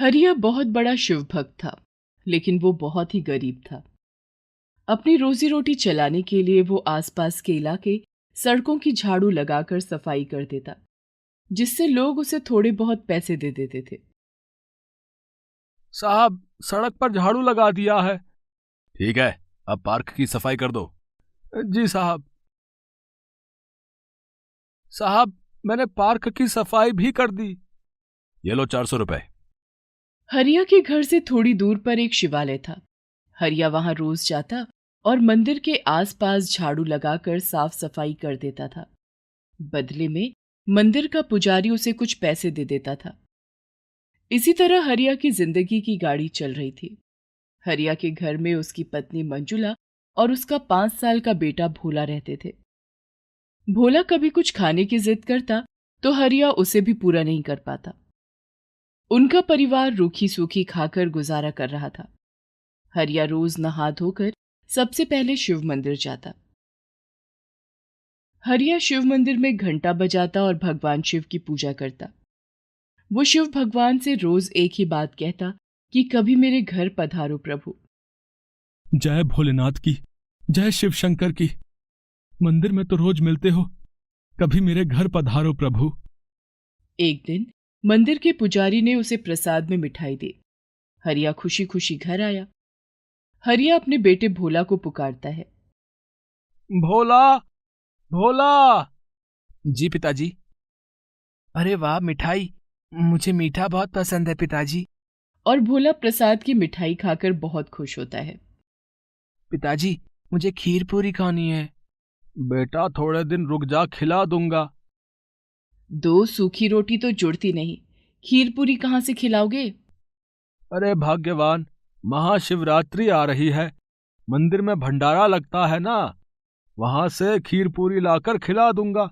हरिया बहुत बड़ा शिव भक्त था, लेकिन वो बहुत ही गरीब था। अपनी रोजी रोटी चलाने के लिए वो आसपास के इलाके सड़कों की झाड़ू लगाकर सफाई कर देता, जिससे लोग उसे थोड़े बहुत पैसे दे देते थे। साहब, सड़क पर झाड़ू लगा दिया है। ठीक है, अब पार्क की सफाई कर दो। जी साहब। साहब, मैंने पार्क की सफाई भी कर दी। ये लो 400 रुपए। हरिया के घर से थोड़ी दूर पर एक शिवालय था। हरिया वहां रोज जाता और मंदिर के आसपास झाड़ू लगाकर साफ सफाई कर देता था। बदले में मंदिर का पुजारी उसे कुछ पैसे दे देता था। इसी तरह हरिया की जिंदगी की गाड़ी चल रही थी। हरिया के घर में उसकी पत्नी मंजुला और उसका 5 साल का बेटा भोला रहते थे। भोला कभी कुछ खाने की जिद करता तो हरिया उसे भी पूरा नहीं कर पाता। उनका परिवार रूखी सूखी खाकर गुजारा कर रहा था। हरिया रोज नहा धोकर सबसे पहले शिव मंदिर जाता। हरिया शिव मंदिर में घंटा बजाता और भगवान शिव की पूजा करता। वो शिव भगवान से रोज एक ही बात कहता कि कभी मेरे घर पधारो प्रभु। जय भोलेनाथ की, जय शिव शंकर की। मंदिर में तो रोज मिलते हो, कभी मेरे घर पधारो प्रभु। एक दिन मंदिर के पुजारी ने उसे प्रसाद में मिठाई दी। हरिया खुशी खुशी घर आया। हरिया अपने बेटे भोला को पुकारता है। भोला, भोला। जी पिताजी। अरे वाह, मिठाई। मुझे मीठा बहुत पसंद है पिताजी। और भोला प्रसाद की मिठाई खाकर बहुत खुश होता है। पिताजी, मुझे खीर पूरी खानी है। बेटा, थोड़े दिन रुक जा, खिला दूंगा। 2 सूखी रोटी तो जुड़ती नहीं, खीर पूरी कहाँ से खिलाओगे? अरे भाग्यवान, महाशिवरात्रि आ रही है, मंदिर में भंडारा लगता है ना, वहां से खीर पूरी लाकर खिला दूंगा।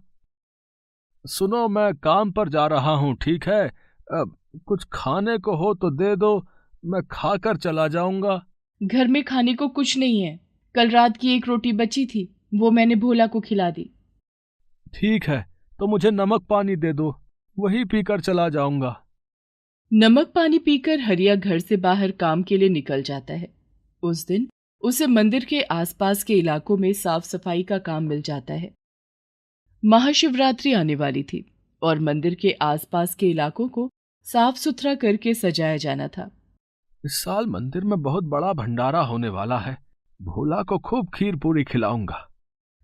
सुनो, मैं काम पर जा रहा हूँ, ठीक है? अब कुछ खाने को हो तो दे दो, मैं खाकर चला जाऊंगा। घर में खाने को कुछ नहीं है। कल रात की 1 रोटी बची थी, वो मैंने भोला को खिला दी। ठीक है, तो मुझे नमक पानी दे दो, वही पीकर चला जाऊंगा। नमक पानी पीकर हरिया घर से बाहर काम के लिए निकल जाता है। उस दिन उसे मंदिर के आसपास के इलाकों में साफ सफाई का काम मिल जाता है। महाशिवरात्रि आने वाली थी और मंदिर के आसपास के इलाकों को साफ सुथरा करके सजाया जाना था। इस साल मंदिर में बहुत बड़ा भंडारा होने वाला है, भोला को खूब खीर पूरी खिलाऊंगा।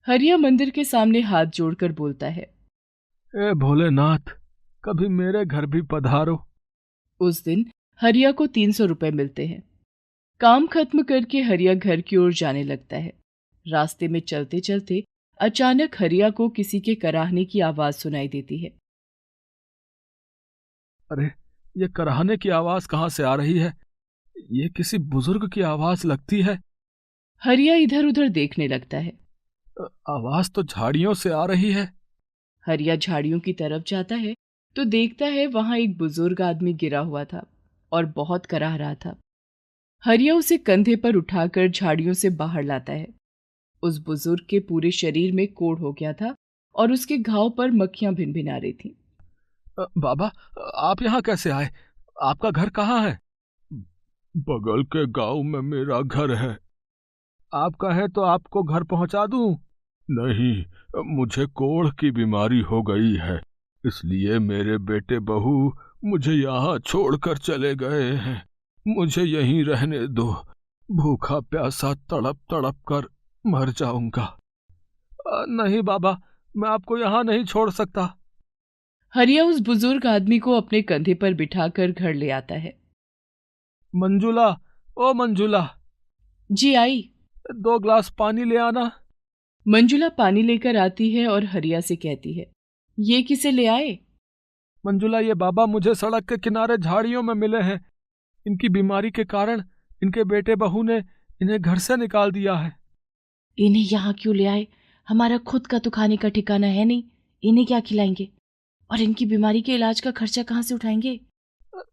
हरिया मंदिर के सामने हाथ जोड़कर बोलता है, ए भोलेनाथ, कभी मेरे घर भी पधारो। उस दिन हरिया को 300 रुपए मिलते हैं। काम खत्म करके हरिया घर की ओर जाने लगता है। रास्ते में चलते चलते अचानक हरिया को किसी के कराहने की आवाज सुनाई देती है। अरे, ये कराहने की आवाज कहाँ से आ रही है? ये किसी बुजुर्ग की आवाज लगती है। हरिया इधर उधर देखने लगता है। आवाज तो झाड़ियों से आ रही है। हरिया झाड़ियों की तरफ जाता है तो देखता है वहां एक बुजुर्ग आदमी गिरा हुआ था और बहुत कराह रहा था। हरिया उसे कंधे पर उठाकर झाड़ियों से बाहर लाता है। उस बुजुर्ग के पूरे शरीर में कोढ़ हो गया था और उसके घाव पर मक्खियां भिनभिना रही थीं। बाबा, आप यहाँ कैसे आए? आपका घर कहाँ है? बगल के गांव में मेरा घर है। आप कहें तो आपको घर पहुंचा दूं? नहीं, मुझे कोढ़ की बीमारी हो गई है, इसलिए मेरे बेटे बहू मुझे यहाँ छोड़कर चले गए हैं। मुझे यहीं रहने दो, भूखा प्यासा तड़प तड़प कर मर जाऊंगा। नहीं बाबा, मैं आपको यहाँ नहीं छोड़ सकता। हरिया उस बुजुर्ग आदमी को अपने कंधे पर बिठाकर घर ले आता है। मंजुला, ओ मंजुला, जी आई। 2 गिलास पानी ले आना। मंजुला पानी लेकर आती है और हरिया से कहती है, ये किसे ले आए? मंजुला, ये बाबा मुझे सड़क के किनारे झाड़ियों में मिले हैं। इनकी बीमारी के कारण इनके बेटे बहू ने इन्हें घर से निकाल दिया है। इन्हें यहाँ क्यों ले आए? हमारा खुद का तो खाने का ठिकाना है नहीं, इन्हें क्या खिलाएंगे? और इनकी बीमारी के इलाज का खर्चा कहाँ से उठाएंगे?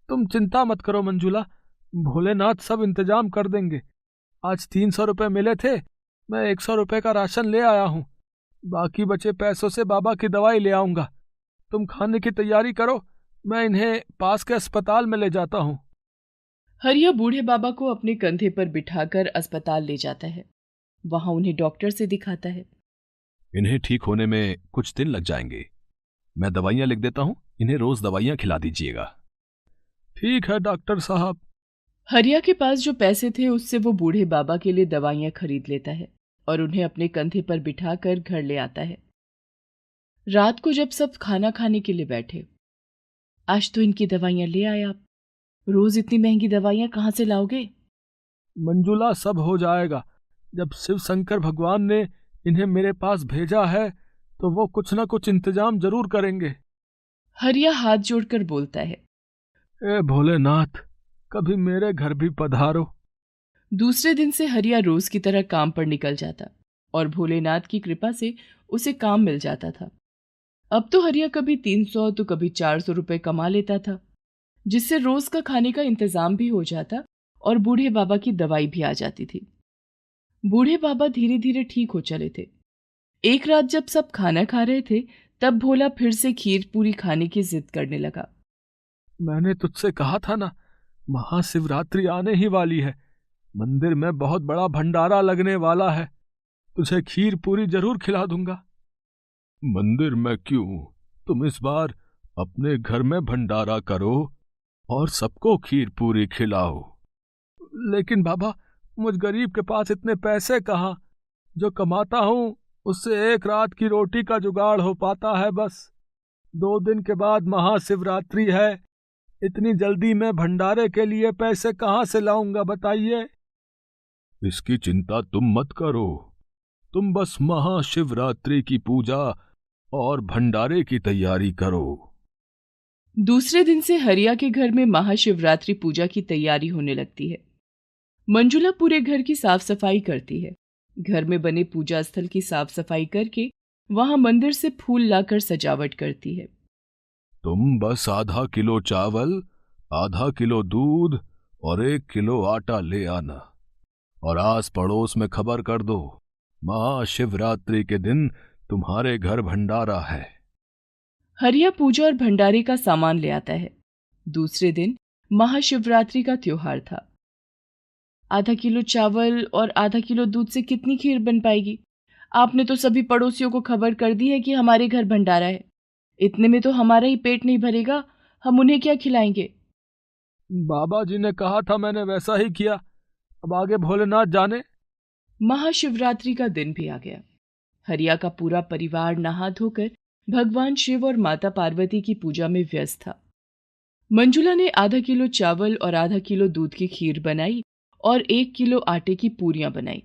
तुम चिंता मत करो मंजुला, भोलेनाथ सब इंतजाम कर देंगे। आज 300 रुपए मिले थे, मैं 100 रुपए का राशन ले आया हूँ। बाकी बचे पैसों से बाबा की दवाई ले आऊंगा। तुम खाने की तैयारी करो, मैं इन्हें पास के अस्पताल में ले जाता हूँ। हरिया बूढ़े बाबा को अपने कंधे पर बिठाकर अस्पताल ले जाता है। वहां उन्हें डॉक्टर से दिखाता है। इन्हें ठीक होने में कुछ दिन लग जाएंगे। मैं दवाइयां लिख देता हूं, इन्हें रोज दवाइयां खिला दीजिएगा। ठीक है डॉक्टर साहब। हरिया के पास जो पैसे थे उससे वो बूढ़े बाबा के लिए दवाइयां खरीद लेता है और उन्हें अपने कंधे पर बिठाकर घर ले आता है। रात को जब सब खाना खाने के लिए बैठे, आज तो इनकी दवाइयां ले आए आप। रोज इतनी महंगी दवाइयां कहाँ से लाओगे? मंजुला, सब हो जाएगा। जब शिव शंकर भगवान ने इन्हें मेरे पास भेजा है तो वो कुछ ना कुछ इंतजाम जरूर करेंगे। हरिया हाथ जोड़कर बोलता है। ए भोलेनाथ, कभी मेरे घर भी पधारो। दूसरे दिन से हरिया रोज की तरह काम पर निकल जाता और भोलेनाथ की कृपा से उसे काम मिल जाता था। अब तो हरिया कभी 300 तो कभी 400 रुपए कमा लेता था, जिससे रोज का खाने का इंतजाम भी हो जाता और बूढ़े बाबा की दवाई भी आ जाती थी। बूढ़े बाबा धीरे धीरे ठीक हो चले थे। एक रात जब सब खाना खा रहे थे, तब भोला फिर से खीर पूरी खाने की जिद करने लगा। मैंने तुझसे कहा था ना, महाशिवरात्रि आने ही वाली है। मंदिर में बहुत बड़ा भंडारा लगने वाला है। तुझे खीर पूरी जरूर खिला दूंगा। मंदिर में क्यों, तुम इस बार अपने घर में भंडारा करो और सबको खीर पूरी खिलाओ। लेकिन बाबा, मुझ गरीब के पास इतने पैसे कहाँ। जो कमाता हूँ उससे एक रात की रोटी का जुगाड़ हो पाता है बस। 2 दिन के बाद महाशिवरात्रि है। इतनी जल्दी मैं भंडारे के लिए पैसे कहाँ से लाऊंगा, बताइए। इसकी चिंता तुम मत करो। तुम बस महाशिवरात्रि की पूजा और भंडारे की तैयारी करो। दूसरे दिन से हरिया के घर में महाशिवरात्रि पूजा की तैयारी होने लगती है। मंजुला पूरे घर की साफ सफाई करती है। घर में बने पूजा स्थल की साफ सफाई करके वहां मंदिर से फूल लाकर सजावट करती है। तुम बस आधा किलो चावल, आधा किलो दूध और 1 किलो आटा ले आना और आस पड़ोस में खबर कर दो, महाशिवरात्रि के दिन तुम्हारे घर भंडारा है। हरिया पूजा और भंडारे का सामान ले आता है। दूसरे दिन महाशिवरात्रि का त्योहार था। आधा किलो चावल और आधा किलो दूध से कितनी खीर बन पाएगी? आपने तो सभी पड़ोसियों को खबर कर दी है कि हमारे घर भंडारा है। इतने में तो हमारा ही पेट नहीं भरेगा, हम उन्हें क्या खिलाएंगे? बाबा जी ने कहा था, मैंने वैसा ही किया। अब आगे भोलेनाथ जाने। महाशिवरात्रि का दिन भी आ गया। हरिया का पूरा परिवार नहा धोकर भगवान शिव और माता पार्वती की पूजा में व्यस्त था। मंजुला ने आधा किलो चावल और आधा किलो दूध की खीर बनाई और 1 किलो आटे की पूरियां बनाई।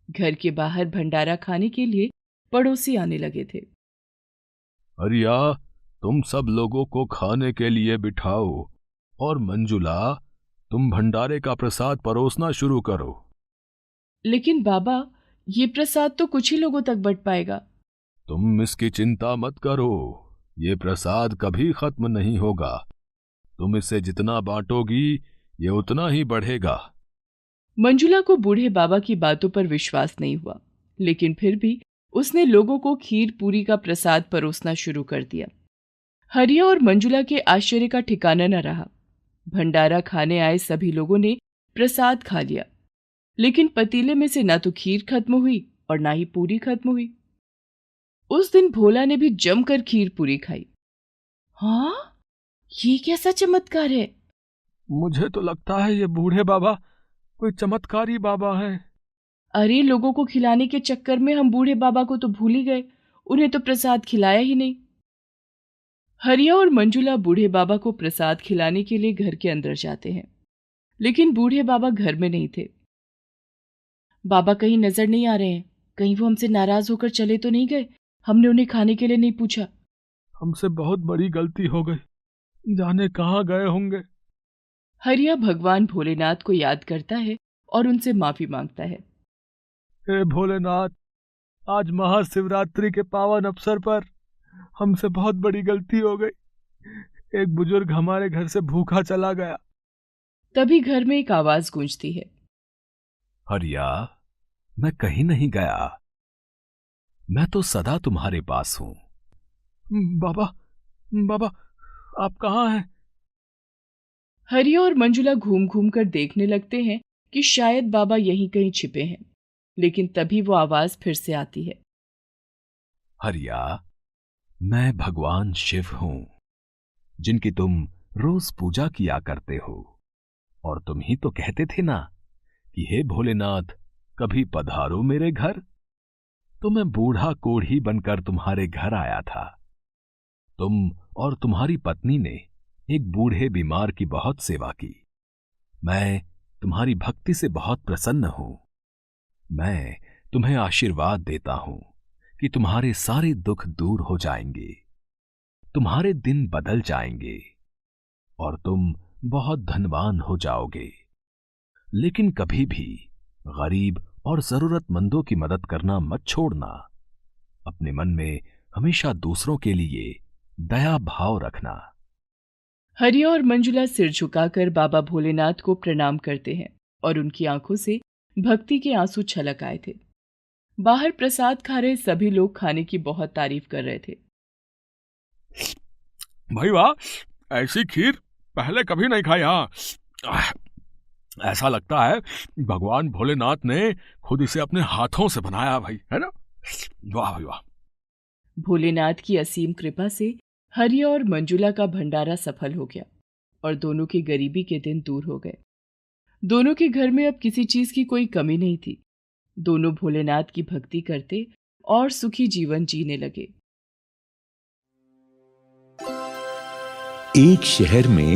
घर के बाहर भंडारा खाने के लिए पड़ोसी आने लगे थे। हरिया, तुम सब लोगों को खाने के लिए बिठाओ और मंजुला, तुम भंडारे का प्रसाद परोसना शुरू करो। लेकिन बाबा, ये प्रसाद तो कुछ ही लोगों तक बंट पाएगा। तुम इसकी चिंता मत करो, ये प्रसाद कभी खत्म नहीं होगा। तुम इसे जितना बांटोगी ये उतना ही बढ़ेगा। मंजुला को बूढ़े बाबा की बातों पर विश्वास नहीं हुआ, लेकिन फिर भी उसने लोगों को खीर पूरी का प्रसाद परोसना शुरू कर दिया। हरिया और मंजुला के आश्चर्य का ठिकाना न रहा। भंडारा खाने आए सभी लोगों ने प्रसाद खा लिया, लेकिन पतीले में से ना तो खीर खत्म हुई और ना ही पूरी खत्म हुई। उस दिन भोला ने भी जमकर खीर पूरी खाई। हाँ, ये कैसा चमत्कार है? मुझे तो लगता है ये बूढ़े बाबा कोई चमत्कारी बाबा है। अरे, लोगों को खिलाने के चक्कर में हम बूढ़े बाबा को तो भूल ही गए, उन्हें तो प्रसाद खिलाया ही नहीं। हरिया और मंजुला बूढ़े बाबा को प्रसाद खिलाने के लिए घर के अंदर जाते हैं, लेकिन बूढ़े बाबा घर में नहीं थे। बाबा कहीं नजर नहीं आ रहे हैं, कहीं वो हमसे नाराज होकर चले तो नहीं गए? हमने उन्हें खाने के लिए नहीं पूछा। हमसे बहुत बड़ी गलती हो गई, जाने कहाँ गए होंगे। हरिया भगवान भोलेनाथ को याद करता है और उनसे माफी मांगता है। हे भोलेनाथ, आज महाशिवरात्रि के पावन अवसर पर हमसे बहुत बड़ी गलती हो गई। एक बुजुर्ग हमारे घर से भूखा चला गया। तभी घर में एक आवाज गूंजती है। हरिया, मैं कहीं नहीं गया, मैं तो सदा तुम्हारे पास हूं। बाबा, बाबा, आप कहाँ हैं? हरिया और मंजुला घूम घूम कर देखने लगते हैं कि शायद बाबा यहीं कहीं छिपे हैं, लेकिन तभी वो आवाज फिर से आती है। हरिया, मैं भगवान शिव हूं, जिनकी तुम रोज पूजा किया करते हो, और तुम ही तो कहते थे ना कि हे भोलेनाथ, कभी पधारो मेरे घर। तो मैं बूढ़ा कोढ़ी बनकर तुम्हारे घर आया था। तुम और तुम्हारी पत्नी ने एक बूढ़े बीमार की बहुत सेवा की। मैं तुम्हारी भक्ति से बहुत प्रसन्न हूं। मैं तुम्हें आशीर्वाद देता हूं कि तुम्हारे सारे दुख दूर हो जाएंगे, तुम्हारे दिन बदल जाएंगे और तुम बहुत धनवान हो जाओगे। लेकिन कभी भी गरीब और जरूरतमंदों की मदद करना मत छोड़ना। अपने मन में हमेशा दूसरों के लिए दया भाव रखना। हरिया और मंजुला सिर झुकाकर बाबा भोलेनाथ को प्रणाम करते हैं और उनकी आंखों से भक्ति के आंसू छलक आए थे। बाहर प्रसाद खा रहे सभी लोग खाने की बहुत तारीफ कर रहे थे। भाई वाह, ऐसी खीर पहले कभी नहीं खाई। ऐसा लगता है भगवान भोलेनाथ ने खुद इसे अपने हाथों से बनाया भाई, है ना? वाह भाई वाह। भोलेनाथ की असीम कृपा से हरिया और मंजुला का भंडारा सफल हो गया और दोनों की गरीबी के दिन दूर हो गए। दोनों के घर में अब किसी चीज की कोई कमी नहीं थी। दोनों भोलेनाथ की भक्ति करते और सुखी जीवन जीने लगे। एक शहर में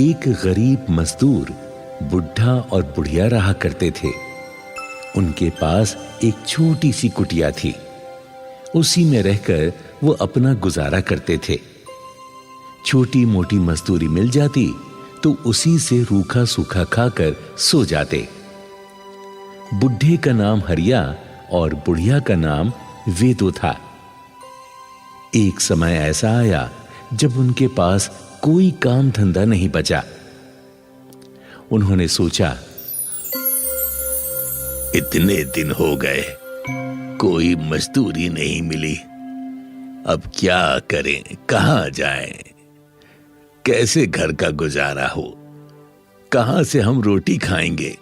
एक गरीब मजदूर बुढ़ा और बुढ़िया रहा करते थे। उनके पास एक छोटी सी कुटिया थी। उसी में रहकर वो अपना गुजारा करते थे। छोटी मोटी मजदूरी मिल जाती तो उसी से रूखा सूखा खाकर सो जाते। बुढ़े का नाम हरिया और बुढ़िया का नाम वेदो था। एक समय ऐसा आया जब उनके पास कोई काम धंधा नहीं बचा। उन्होंने सोचा, इतने दिन हो गए, कोई मजदूरी नहीं मिली। अब क्या करें, कहां जाएं? कैसे घर का गुजारा हो? कहां से हम रोटी खाएंगे?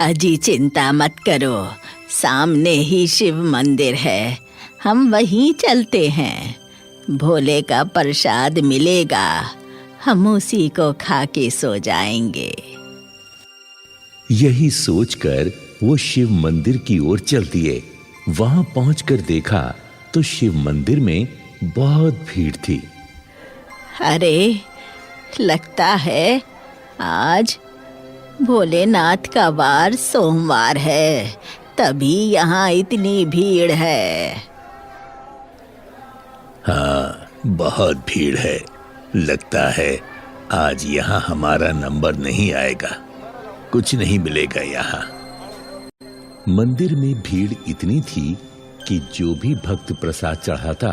अजी चिंता मत करो, सामने ही शिव मंदिर है, हम वहीं चलते हैं। भोले का प्रसाद मिलेगा, हम उसी को खा के सो जाएंगे। यही सोचकर वो शिव मंदिर की ओर चल दिए। वहां पहुंचकर देखा तो शिव मंदिर में बहुत भीड़ थी। अरे, लगता है आज भोलेनाथ का वार सोमवार है, तभी यहाँ इतनी भीड़ है। हाँ, बहुत भीड़ है। लगता है आज यहाँ हमारा नंबर नहीं आएगा, कुछ नहीं मिलेगा यहाँ। मंदिर में भीड़ इतनी थी कि जो भी भक्त प्रसाद चढ़ाता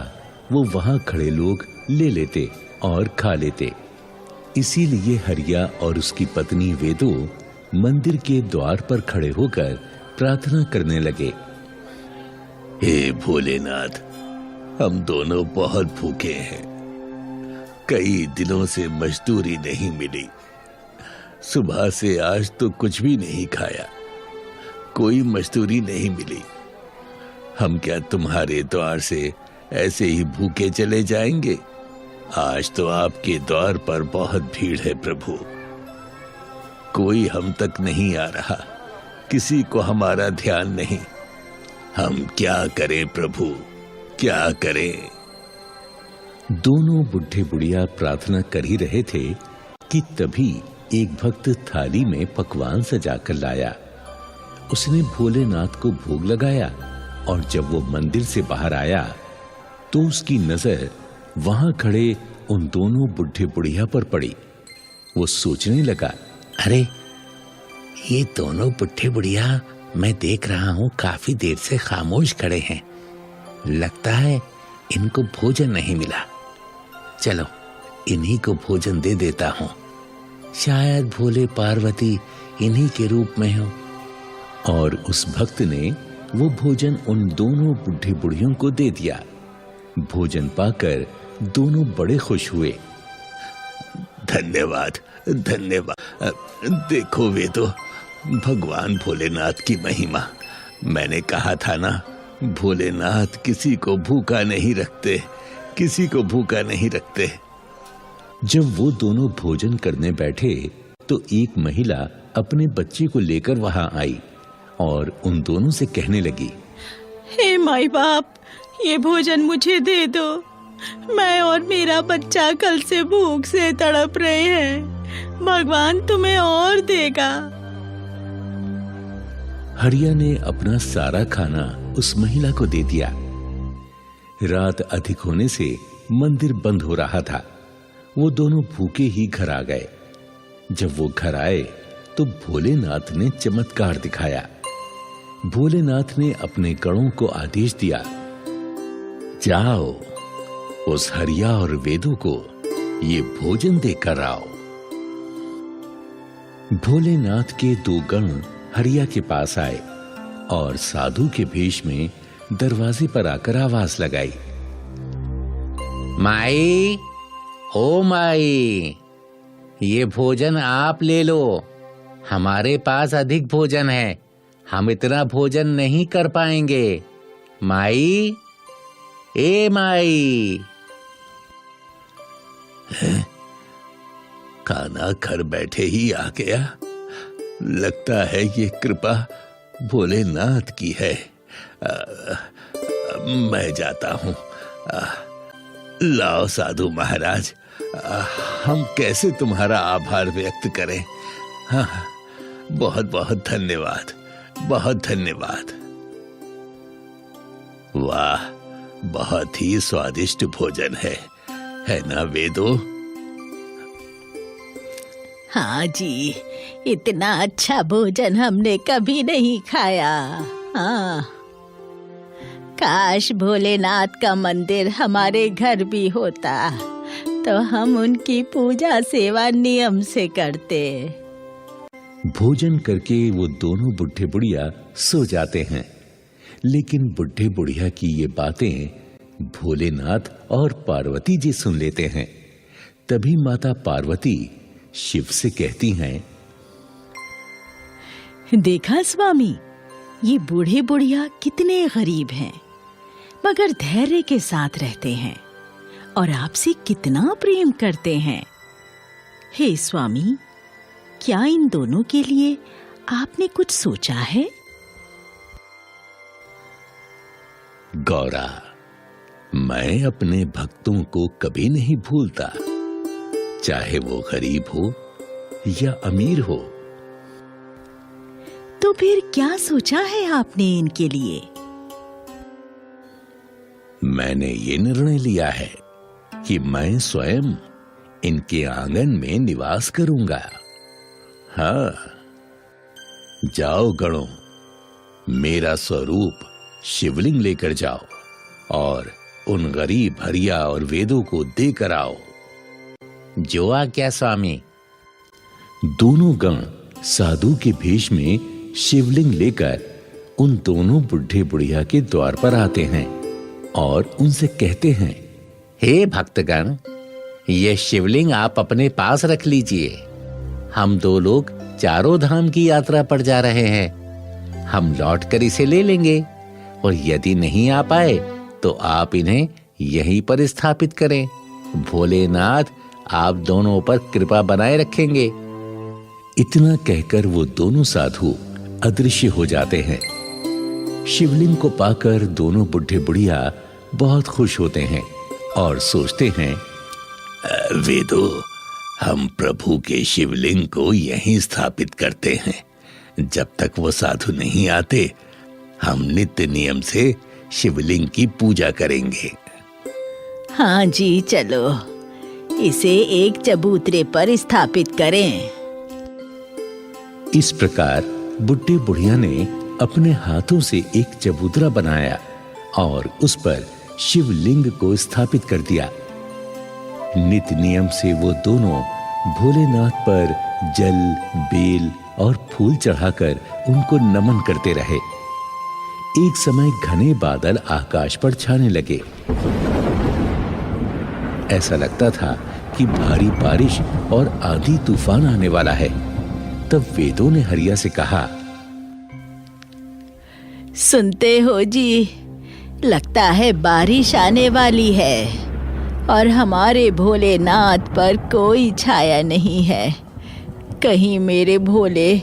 वो वहां खड़े लोग ले लेते और खा लेते। इसीलिए हरिया और उसकी पत्नी वेदो मंदिर के द्वार पर खड़े होकर प्रार्थना करने लगे। हे भोलेनाथ, हम दोनों बहुत भूखे हैं। कई दिनों से मजदूरी नहीं मिली। सुबह से आज तो कुछ भी नहीं खाया, कोई मजदूरी नहीं मिली। हम क्या तुम्हारे द्वार से ऐसे ही भूखे चले जाएंगे? आज तो आपके द्वार पर बहुत भीड़ है प्रभु। कोई हम तक नहीं आ रहा, किसी को हमारा ध्यान नहीं। हम क्या करें प्रभु, क्या करें? दोनों बुढ़े बुढ़िया प्रार्थना कर ही रहे थे कि तभी एक भक्त थाली में पकवान सजाकर लाया। उसने भोलेनाथ को भोग लगाया और जब वो मंदिर से बाहर आया तो उसकी नजर वहां खड़े उन दोनों बुढ़े बुढ़िया पर पड़ी। वो सोचने लगा, अरे ये दोनों बुढ़े बुढ़िया मैं देख रहा हूं काफी देर से खामोश खड़े हैं। लगता है इनको भोजन नहीं मिला। चलो इन्हीं को भोजन दे देता हूं, शायद भोले पार्वती इन्हीं के रूप में हो। और उस भक्त ने वो भोजन उन दोनों बुढ़े बुढ़ियों को दे दिया। भोजन पाकर दोनों बड़े खुश हुए। धन्यवाद धन्यवाद। देखो वे तो भगवान भोलेनाथ की महिमा। मैंने कहा था ना, भोलेनाथ किसी को भूखा नहीं रखते, किसी को भूखा नहीं रखते। जब वो दोनों भोजन करने बैठे तो एक महिला अपने बच्चे को लेकर वहां आई और उन दोनों से कहने लगी, हे माई बाप, ये भोजन मुझे दे दो। मैं और मेरा बच्चा कल से भूख से तड़प रहे हैं। भगवान तुम्हें और देगा। हरिया ने अपना सारा खाना उस महिला को दे दिया। रात अधिक होने से मंदिर बंद हो रहा था। वो दोनों भूखे ही घर आ गए। जब वो घर आए तो भोलेनाथ ने चमत्कार दिखाया। भोलेनाथ ने अपने गणों को आदेश दिया, जाओ उस हरिया और वेदू को ये भोजन देकर आओ। भोलेनाथ के 2 गण हरिया के पास आए और साधु के भेष में दरवाजे पर आकर आवाज लगाई, माई, ओ माई, ये भोजन आप ले लो। हमारे पास अधिक भोजन है, हम इतना भोजन नहीं कर पाएंगे। माई, ए माई। खाना घर बैठे ही आ गया। लगता है ये कृपा भोलेनाथ की है। मैं जाता हूँ। लाओ साधु महाराज, हम कैसे तुम्हारा आभार व्यक्त करें। हाँ, बहुत बहुत धन्यवाद, बहुत धन्यवाद। वाह, बहुत ही स्वादिष्ट भोजन है ना वेदो? हाँ जी, इतना अच्छा भोजन हमने कभी नहीं खाया। हाँ, काश भोलेनाथ का मंदिर हमारे घर भी होता तो हम उनकी पूजा सेवा नियम से करते। भोजन करके वो दोनों बुढ़े बुढ़िया सो जाते हैं। लेकिन बुढ़े बुढ़िया की ये बातें भोलेनाथ और पार्वती जी सुन लेते हैं। तभी माता पार्वती शिव से कहती हैं, देखा स्वामी, ये बूढ़े बुढ़िया कितने गरीब हैं, मगर धैर्य के साथ रहते हैं और आपसे कितना प्रेम करते हैं। हे स्वामी, क्या इन दोनों के लिए आपने कुछ सोचा है? गौरा, मैं अपने भक्तों को कभी नहीं भूलता, चाहे वो गरीब हो या अमीर हो। तो फिर क्या सोचा है आपने इनके लिए? मैंने ये निर्णय लिया है कि मैं स्वयं इनके आंगन में निवास करूंगा। हाँ, जाओ गणों, मेरा स्वरूप शिवलिंग लेकर जाओ और उन गरीब हरिया और वेदों को देकर आओ। जो आज्ञा स्वामी। दोनों गण साधु के भेष में शिवलिंग लेकर उन दोनों बुढ़े बुढ़िया के द्वार पर आते हैं और उनसे कहते हैं, हे भक्तगण, ये शिवलिंग आप अपने पास रख लीजिए। हम 2 लोग चारों धाम की यात्रा पर जा रहे हैं। हम लौटकर इसे ले लेंगे और यदि नहीं आ पाए तो आप इन्हें यहीं पर स्थापित करें। भोलेनाथ आप दोनों पर कृपा बनाए रखेंगे। इतना कहकर वो दोनों साधु अदृश्य हो जाते हैं। शिवलिंग को पाकर दोनों बुढ़े बुढ़िया बहुत खुश होते हैं और सोचते हैं, वेदो, हम प्रभु के शिवलिंग को यहीं स्थापित करते हैं। जब तक वो साधु नहीं आते, हम नित्य नियम से शिवलिंग की पूजा करेंगे। हाँ जी, चलो इसे एक चबूतरे पर स्थापित करें। इस प्रकार बुढ़े बुढ़िया ने अपने हाथों से एक चबूतरा बनाया और उस पर शिवलिंग को स्थापित कर दिया। नित्य नियम से वो दोनों भोलेनाथ पर जल, बेल और फूल चढ़ाकर उनको नमन करते रहे। एक समय घने बादल आकाश पर छाने लगे। ऐसा लगता था कि भारी बारिश और आंधी तूफान आने वाला है। तब वेदों ने हरिया से कहा, सुनते हो जी, लगता है बारिश आने वाली है और हमारे भोलेनाथ पर कोई छाया नहीं है। कहीं मेरे भोले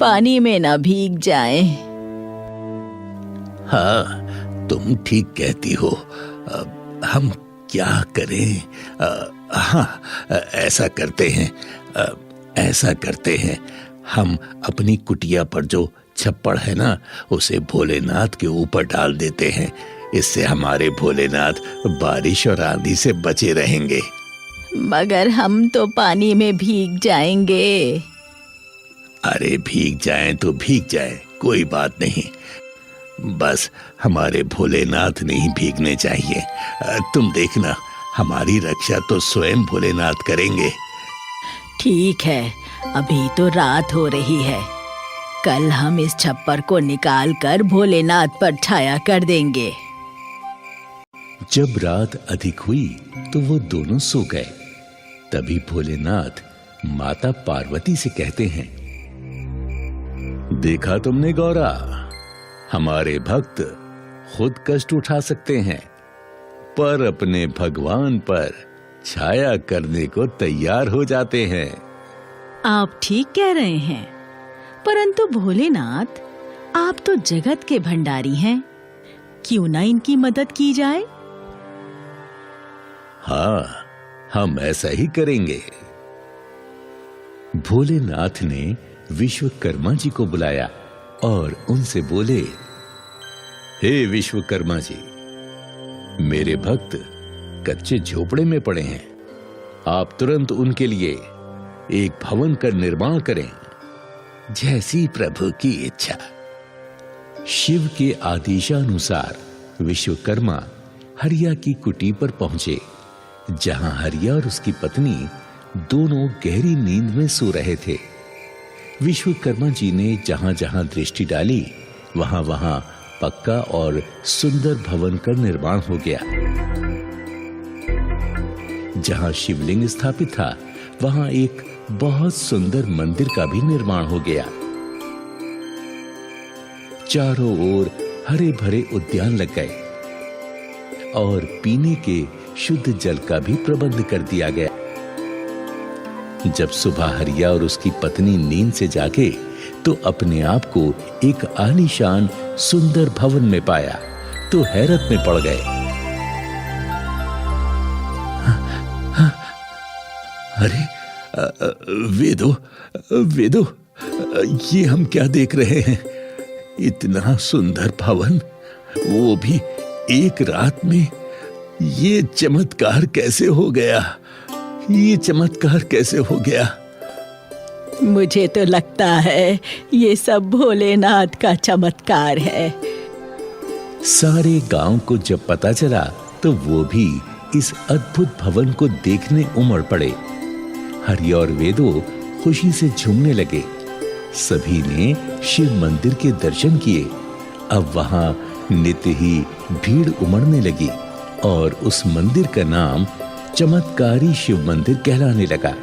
पानी में ना भीग जाएं। हाँ, तुम ठीक कहती हो। हम क्या करें? हाँ, ऐसा करते हैं, हम अपनी कुटिया पर जो छप्पड़ है ना, उसे भोलेनाथ के ऊपर डाल देते हैं। इससे हमारे भोलेनाथ बारिश और आंधी से बचे रहेंगे। मगर हम तो पानी में भीग जाएंगे। अरे भीग जाएं तो भीग जाएं, कोई बात नहीं। बस हमारे भोलेनाथ नहीं भीगने चाहिए। तुम देखना, हमारी रक्षा तो स्वयं भोलेनाथ करेंगे। ठीक है, अभी तो रात हो रही है। कल हम इस छप्पर को निकाल कर भोलेनाथ पर छाया कर देंगे। जब रात अधिक हुई तो वो दोनों सो गए। तभी भोलेनाथ माता पार्वती से कहते हैं, देखा तुमने गौरा, हमारे भक्त खुद कष्ट उठा सकते हैं पर अपने भगवान पर छाया करने को तैयार हो जाते हैं। आप ठीक कह रहे हैं, परंतु भोलेनाथ, आप तो जगत के भंडारी हैं, क्यों ना इनकी मदद की जाए? हाँ, हम ऐसा ही करेंगे। भोलेनाथ ने विश्वकर्मा जी को बुलाया और उनसे बोले, हे विश्वकर्मा जी, मेरे भक्त कच्चे झोपड़े में पड़े हैं। आप तुरंत उनके लिए एक भवन का निर्माण करें, जैसी प्रभु की इच्छा। शिव के आदेशानुसार विश्वकर्मा हरिया की कुटी पर पहुंचे, जहां हरिया और उसकी पत्नी दोनों गहरी नींद में सो रहे थे। विश्वकर्मा जी ने जहां जहां दृष्टि डाली, वहां वहां पक्का और सुंदर भवन का निर्माण हो गया। जहां शिवलिंग स्थापित था, वहां एक बहुत सुंदर मंदिर का भी निर्माण हो गया। चारों ओर हरे भरे उद्यान लग गए और पीने के शुद्ध जल का भी प्रबंध कर दिया गया। जब सुबह हरिया और उसकी पत्नी नींद से जागे तो अपने आप को एक आलीशान सुंदर भवन में पाया तो हैरत में पड़ गए। अरे वेदो, ये हम क्या देख रहे हैं? इतना सुंदर भवन, वो भी एक रात में। ये चमत्कार कैसे हो गया? मुझे तो लगता है ये सब भोलेनाथ का चमत्कार है। सारे गांव को जब पता चला तो वो भी इस अद्भुत भवन को देखने उमड़ पड़े। हरि और वेदो खुशी से झूमने लगे। सभी ने शिव मंदिर के दर्शन किए। अब वहां नित्य ही भीड़ उमड़ने लगी और उस मंदिर का नाम चमत्कारी शिव मंदिर कहलाने लगा।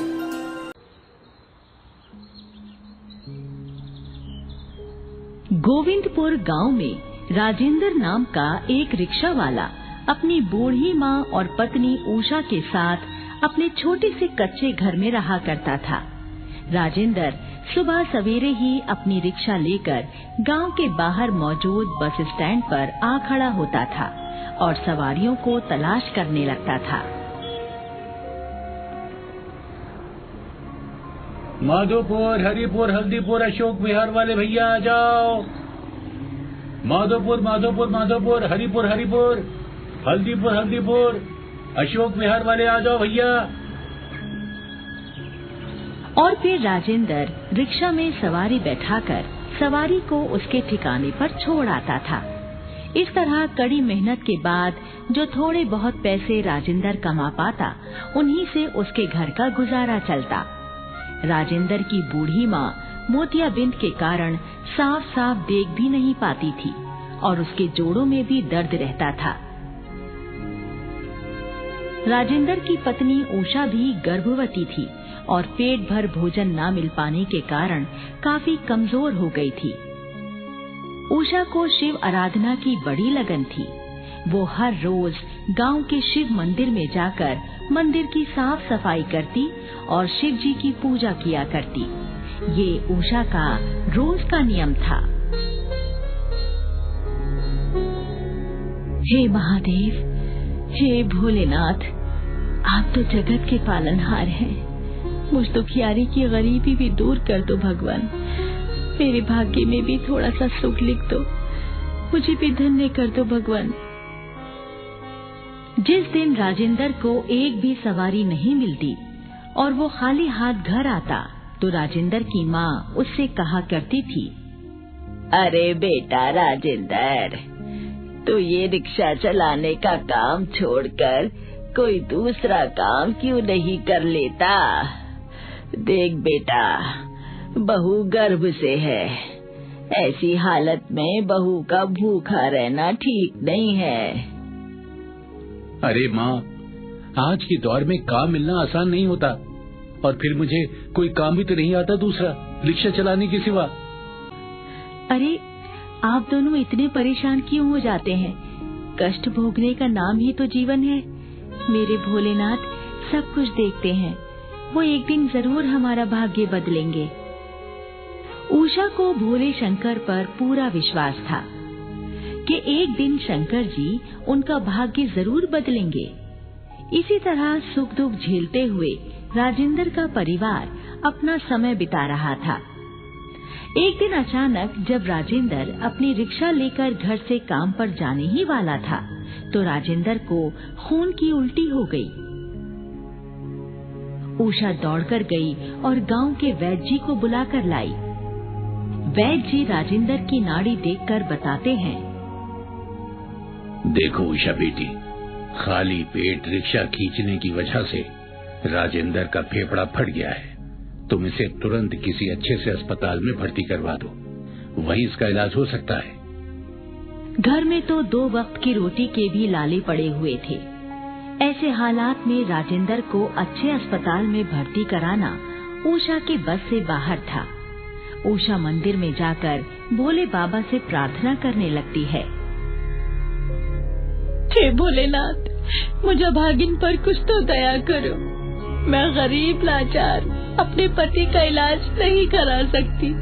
गोविंदपुर गांव में राजेंद्र नाम का एक रिक्शा वाला अपनी बूढ़ी माँ और पत्नी उषा के साथ अपने छोटे से कच्चे घर में रहा करता था। राजेंद्र सुबह सवेरे ही अपनी रिक्शा लेकर गांव के बाहर मौजूद बस स्टैंड पर आ खड़ा होता था और सवारियों को तलाश करने लगता था। माधोपुर, हरिपुर, हल्दीपुर, अशोक विहार वाले भैया आ जाओ। माधोपुर, हरिपुर, हल्दीपुर, अशोक विहार वाले आ जाओ भैया। और फिर राजेंद्र रिक्शा में सवारी बैठाकर सवारी को उसके ठिकाने पर छोड़ आता था। इस तरह कड़ी मेहनत के बाद जो थोड़े बहुत पैसे राजेंद्र कमा पाता, उन्हीं से उसके घर का गुजारा चलता। राजेंद्र की बूढ़ी माँ मोतियाबिंद के कारण साफ साफ देख भी नहीं पाती थी और उसके जोड़ों में भी दर्द रहता था। राजेंद्र की पत्नी उषा भी गर्भवती थी और पेट भर भोजन न मिल पाने के कारण काफी कमजोर हो गई थी। उषा को शिव आराधना की बड़ी लगन थी। वो हर रोज गांव के शिव मंदिर में जाकर मंदिर की साफ सफाई करती और शिव जी की पूजा किया करती। ये उषा का रोज का नियम था। हे महादेव, हे भोलेनाथ, आप तो जगत के पालनहार हैं। मुझ दुखियारी की गरीबी भी दूर कर दो भगवान। मेरे भाग्य में भी थोड़ा सा सुख लिख दो। मुझे भी धन्य कर दो भगवान। जिस दिन राजेंद्र को एक भी सवारी नहीं मिलती और वो खाली हाथ घर आता तो राजेंद्र की माँ उससे कहा करती थी, अरे बेटा राजेंद्र, तो ये रिक्शा चलाने का काम छोड़कर कोई दूसरा काम क्यों नहीं कर लेता? देख बेटा, बहू गर्भ से है। ऐसी हालत में बहू का भूखा रहना ठीक नहीं है। अरे माँ, आज के दौर में काम मिलना आसान नहीं होता, और फिर मुझे कोई काम भी तो नहीं आता दूसरा रिक्शा चलाने के सिवा। अरे आप दोनों इतने परेशान क्यों हो जाते हैं? कष्ट भोगने का नाम ही तो जीवन है। मेरे भोलेनाथ सब कुछ देखते हैं। वो एक दिन जरूर हमारा भाग्य बदलेंगे। उषा को भोले शंकर पर पूरा विश्वास था कि एक दिन शंकर जी उनका भाग्य जरूर बदलेंगे। इसी तरह सुख दुख झेलते हुए राजेंद्र का परिवार अपना समय बिता रहा था। एक दिन अचानक जब राजेंद्र अपनी रिक्शा लेकर घर से काम पर जाने ही वाला था तो राजेंद्र को खून की उल्टी हो गई। उषा दौड़कर गई और गांव के वैद्य जी को बुलाकर लाई। वैद्य जी राजेंद्र की नाड़ी देखकर बताते हैं, देखो उषा बेटी, खाली पेट रिक्शा खींचने की वजह से राजेंद्र का फेफड़ा फट गया है। तुम इसे तुरंत किसी अच्छे से अस्पताल में भर्ती करवा दो, वहीं इसका इलाज हो सकता है। घर में तो 2 वक्त की रोटी के भी लाले पड़े हुए थे। ऐसे हालात में राजेंद्र को अच्छे अस्पताल में भर्ती कराना उषा के बस से बाहर था। उषा मंदिर में जाकर भोले बाबा से प्रार्थना करने लगती है, हे भोलेनाथ, मुझे भागिन पर कुछ तो दया करो। मैं गरीब लाचार अपने पति का इलाज नहीं करा सकती।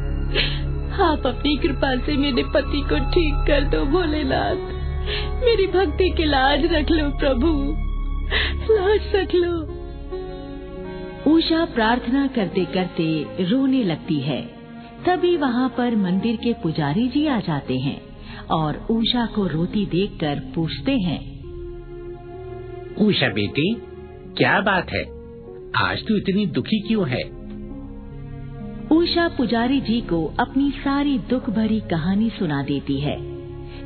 आप अपनी कृपा से मेरे पति को ठीक कर दो भोलेनाथ। मेरी भक्ति की लाज रख लो प्रभु, लाज रख लो। उषा प्रार्थना करते करते रोने लगती है। तभी वहाँ पर मंदिर के पुजारी जी आ जाते हैं और उषा को रोती देखकर पूछते हैं, उषा बेटी, क्या बात है? आज तू इतनी दुखी क्यों है? उषा पुजारी जी को अपनी सारी दुख भरी कहानी सुना देती है।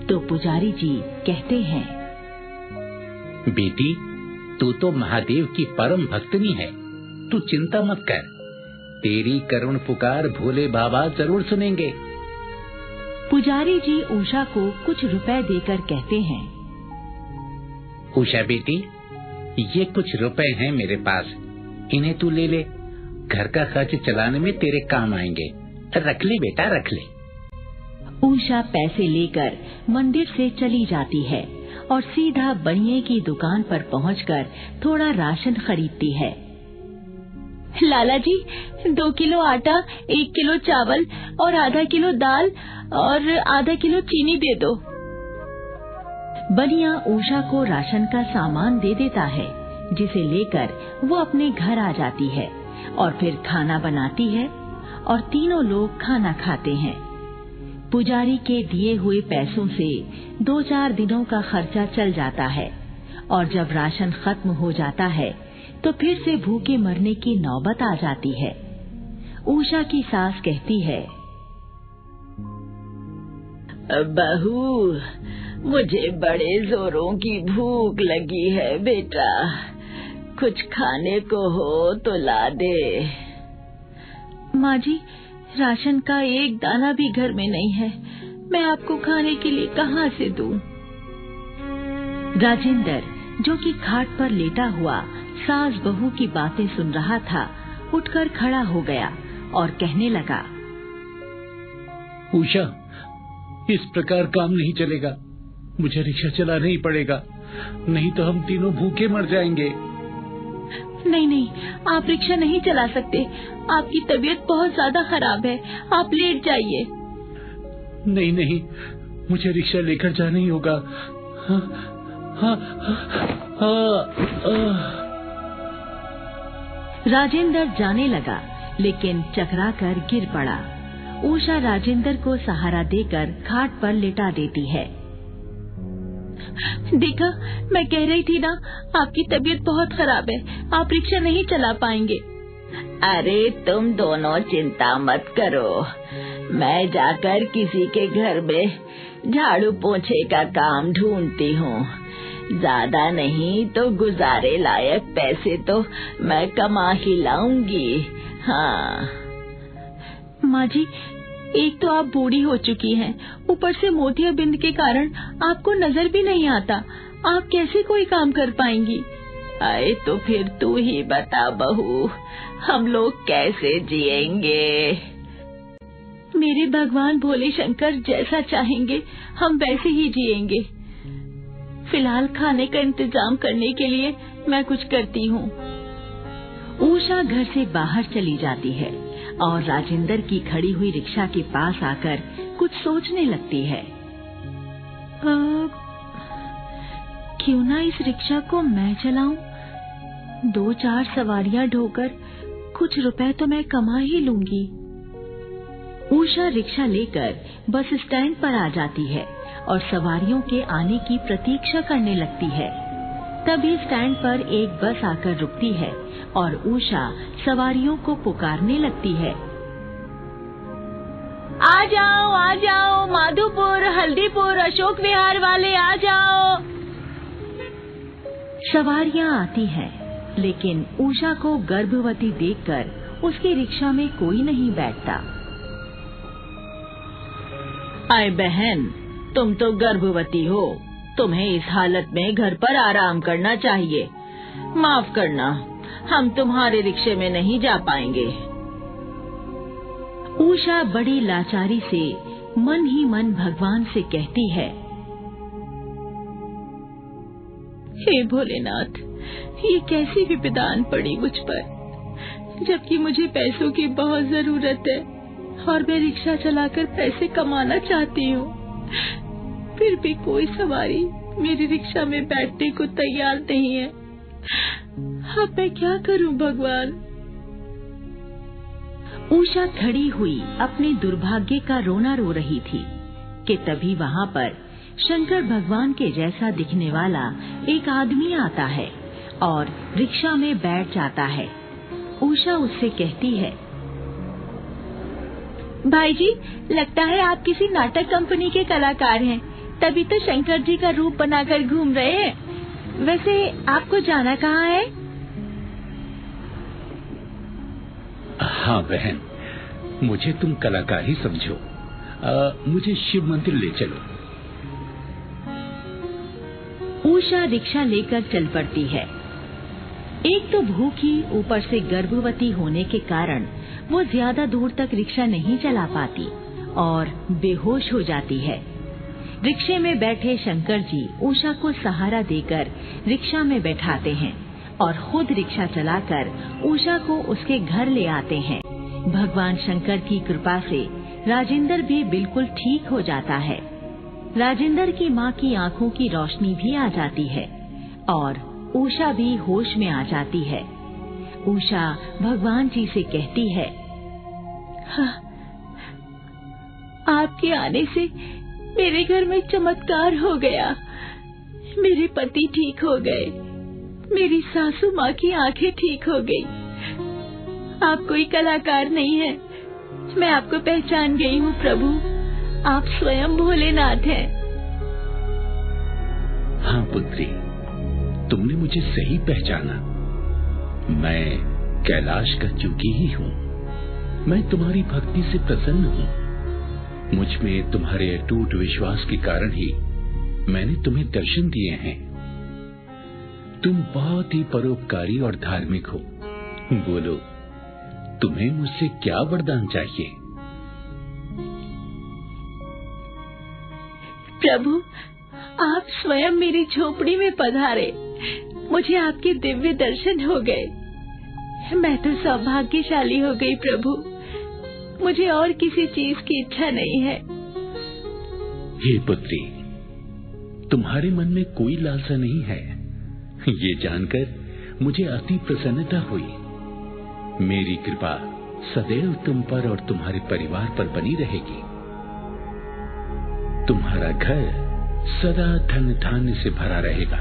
तो पुजारी जी कहते हैं, बेटी, तू तो महादेव की परम भक्तनी है। तू चिंता मत कर, तेरी करुण पुकार भोले बाबा जरूर सुनेंगे। पुजारी जी उषा को कुछ रुपए देकर कहते हैं, उषा बेटी, ये कुछ रुपए हैं मेरे पास, इन्हें तू ले ले। घर का खर्च चलाने में तेरे काम आएंगे। रख ले बेटा, रख ले। उषा पैसे लेकर मंदिर से चली जाती है और सीधा बनिए की दुकान पर पहुंचकर थोड़ा राशन खरीदती है। लाला जी, 2 किलो आटा, 1 किलो चावल और आधा किलो दाल और आधा किलो चीनी दे दो। बनिया उषा को राशन का सामान दे देता है, जिसे लेकर वो अपने घर आ जाती है और फिर खाना बनाती है और तीनों लोग खाना खाते हैं। पुजारी के दिए हुए पैसों से 2-4 दिनों का खर्चा चल जाता है और जब राशन खत्म हो जाता है तो फिर से भूखे मरने की नौबत आ जाती है। उषा की सास कहती है, बहू, मुझे बड़े जोरों की भूख लगी है बेटा, कुछ खाने को हो तो ला दे। माँ जी, राशन का एक दाना भी घर में नहीं है, मैं आपको खाने के लिए कहाँ से दूं? राजेंद्र जो कि खाट पर लेटा हुआ सास बहू की बातें सुन रहा था, उठकर खड़ा हो गया और कहने लगा, उषा, इस प्रकार काम नहीं चलेगा। मुझे रिक्शा चलाना ही पड़ेगा, नहीं तो हम तीनों भूखे मर जाएंगे। नहीं नहीं, आप रिक्शा नहीं चला सकते। आपकी तबीयत बहुत ज्यादा खराब है, आप लेट जाइए। नहीं नहीं, मुझे रिक्शा लेकर जाना ही होगा। हाँ, हाँ, हाँ, राजेंद्र जाने लगा, लेकिन चकरा कर गिर पड़ा। उषा राजेंद्र को सहारा देकर खाट पर लेटा देती है। देखा, मैं कह रही थी ना, आपकी तबीयत बहुत खराब है, आप रिक्शा नहीं चला पाएंगे। अरे तुम दोनों चिंता मत करो, मैं जाकर किसी के घर में झाड़ू पोंछे का काम ढूंढती हूँ। ज्यादा नहीं तो गुजारे लायक पैसे तो मैं कमा ही लाऊंगी। हाँ माँ जी, एक तो आप बूढ़ी हो चुकी हैं, ऊपर से मोतियाबिंद के कारण आपको नजर भी नहीं आता, आप कैसे कोई काम कर पाएंगी? आए तो फिर तू ही बता बहू, हम लोग कैसे जिएंगे? मेरे भगवान भोले शंकर जैसा चाहेंगे हम वैसे ही जिएंगे। फिलहाल खाने का इंतजाम करने के लिए मैं कुछ करती हूँ। उषा घर से बाहर चली जाती है और राजेंद्र की खड़ी हुई रिक्शा के पास आकर कुछ सोचने लगती है। क्यों ना इस रिक्शा को मैं चलाऊं? 2-4 सवारियां ढोकर कुछ रुपए तो मैं कमा ही लूंगी। उषा रिक्शा लेकर बस स्टैंड पर आ जाती है और सवारियों के आने की प्रतीक्षा करने लगती है। तभी स्टैंड पर एक बस आकर रुकती है और उषा सवारियों को पुकारने लगती है। आ जाओ, माधोपुर, हल्दीपुर, अशोक विहार वाले आ जाओ। सवारियां आती हैं, लेकिन उषा को गर्भवती देखकर उसकी रिक्शा में कोई नहीं बैठता। आए बहन, तुम तो गर्भवती हो, तुम्हें इस हालत में घर पर आराम करना चाहिए। माफ करना, हम तुम्हारे रिक्शे में नहीं जा पाएंगे। उषा बड़ी लाचारी से मन ही मन भगवान से कहती है, हे भोलेनाथ, ये कैसी विपदान पड़ी मुझ पर, जबकि मुझे पैसों की बहुत जरूरत है और मैं रिक्शा चलाकर पैसे कमाना चाहती हूँ। फिर भी कोई सवारी मेरी रिक्शा में बैठने को तैयार नहीं है। अब मैं क्या करूं भगवान? उषा खड़ी हुई अपने दुर्भाग्य का रोना रो रही थी कि तभी वहाँ पर शंकर भगवान के जैसा दिखने वाला एक आदमी आता है और रिक्शा में बैठ जाता है। उषा उससे कहती है, भाई जी, लगता है आप किसी नाटक कंपनी के कलाकार हैं, तभी तो शंकर जी का रूप बनाकर घूम रहे हैं। वैसे आपको जाना कहाँ है? हाँ बहन, मुझे तुम कलाकार ही समझो। मुझे शिव मंदिर ले चलो। उषा रिक्शा लेकर चल पड़ती है। एक तो भूखी, ऊपर से गर्भवती होने के कारण वो ज्यादा दूर तक रिक्शा नहीं चला पाती और बेहोश हो जाती है। रिक्शे में बैठे शंकर जी उषा को सहारा देकर रिक्शा में बैठाते हैं और खुद रिक्शा चलाकर उषा को उसके घर ले आते हैं। भगवान शंकर की कृपा से राजेंद्र भी बिल्कुल ठीक हो जाता है। राजेंद्र की माँ की आंखों की रोशनी भी आ जाती है और उषा भी होश में आ जाती है। उषा भगवान जी से कहती है, हाँ, आपके आने से मेरे घर में चमत्कार हो गया। मेरे पति ठीक हो गए, मेरी सासू माँ की आंखें ठीक हो गई। आप कोई कलाकार नहीं है, मैं आपको पहचान गई हूँ प्रभु, आप स्वयं भोलेनाथ हैं। हाँ पुत्री, तुमने मुझे सही पहचाना। मैं कैलाश का जोगी ही हूँ। मैं तुम्हारी भक्ति से प्रसन्न हूँ। मुझ में तुम्हारे अटूट विश्वास के कारण ही मैंने तुम्हें दर्शन दिए हैं। तुम बहुत ही परोपकारी और धार्मिक हो। बोलो, तुम्हें मुझसे क्या वरदान चाहिए? प्रभु, आप स्वयं मेरी झोपड़ी में पधारे। मुझे आपके दिव्य दर्शन हो गए। मैं तो सौभाग्यशाली हो गई प्रभु। मुझे और किसी चीज की इच्छा नहीं है। हे पुत्री, तुम्हारे मन में कोई लालसा नहीं है, ये जानकर मुझे अति प्रसन्नता हुई। मेरी कृपा सदैव तुम पर और तुम्हारे परिवार पर बनी रहेगी। तुम्हारा घर सदा धन धान्य से भरा रहेगा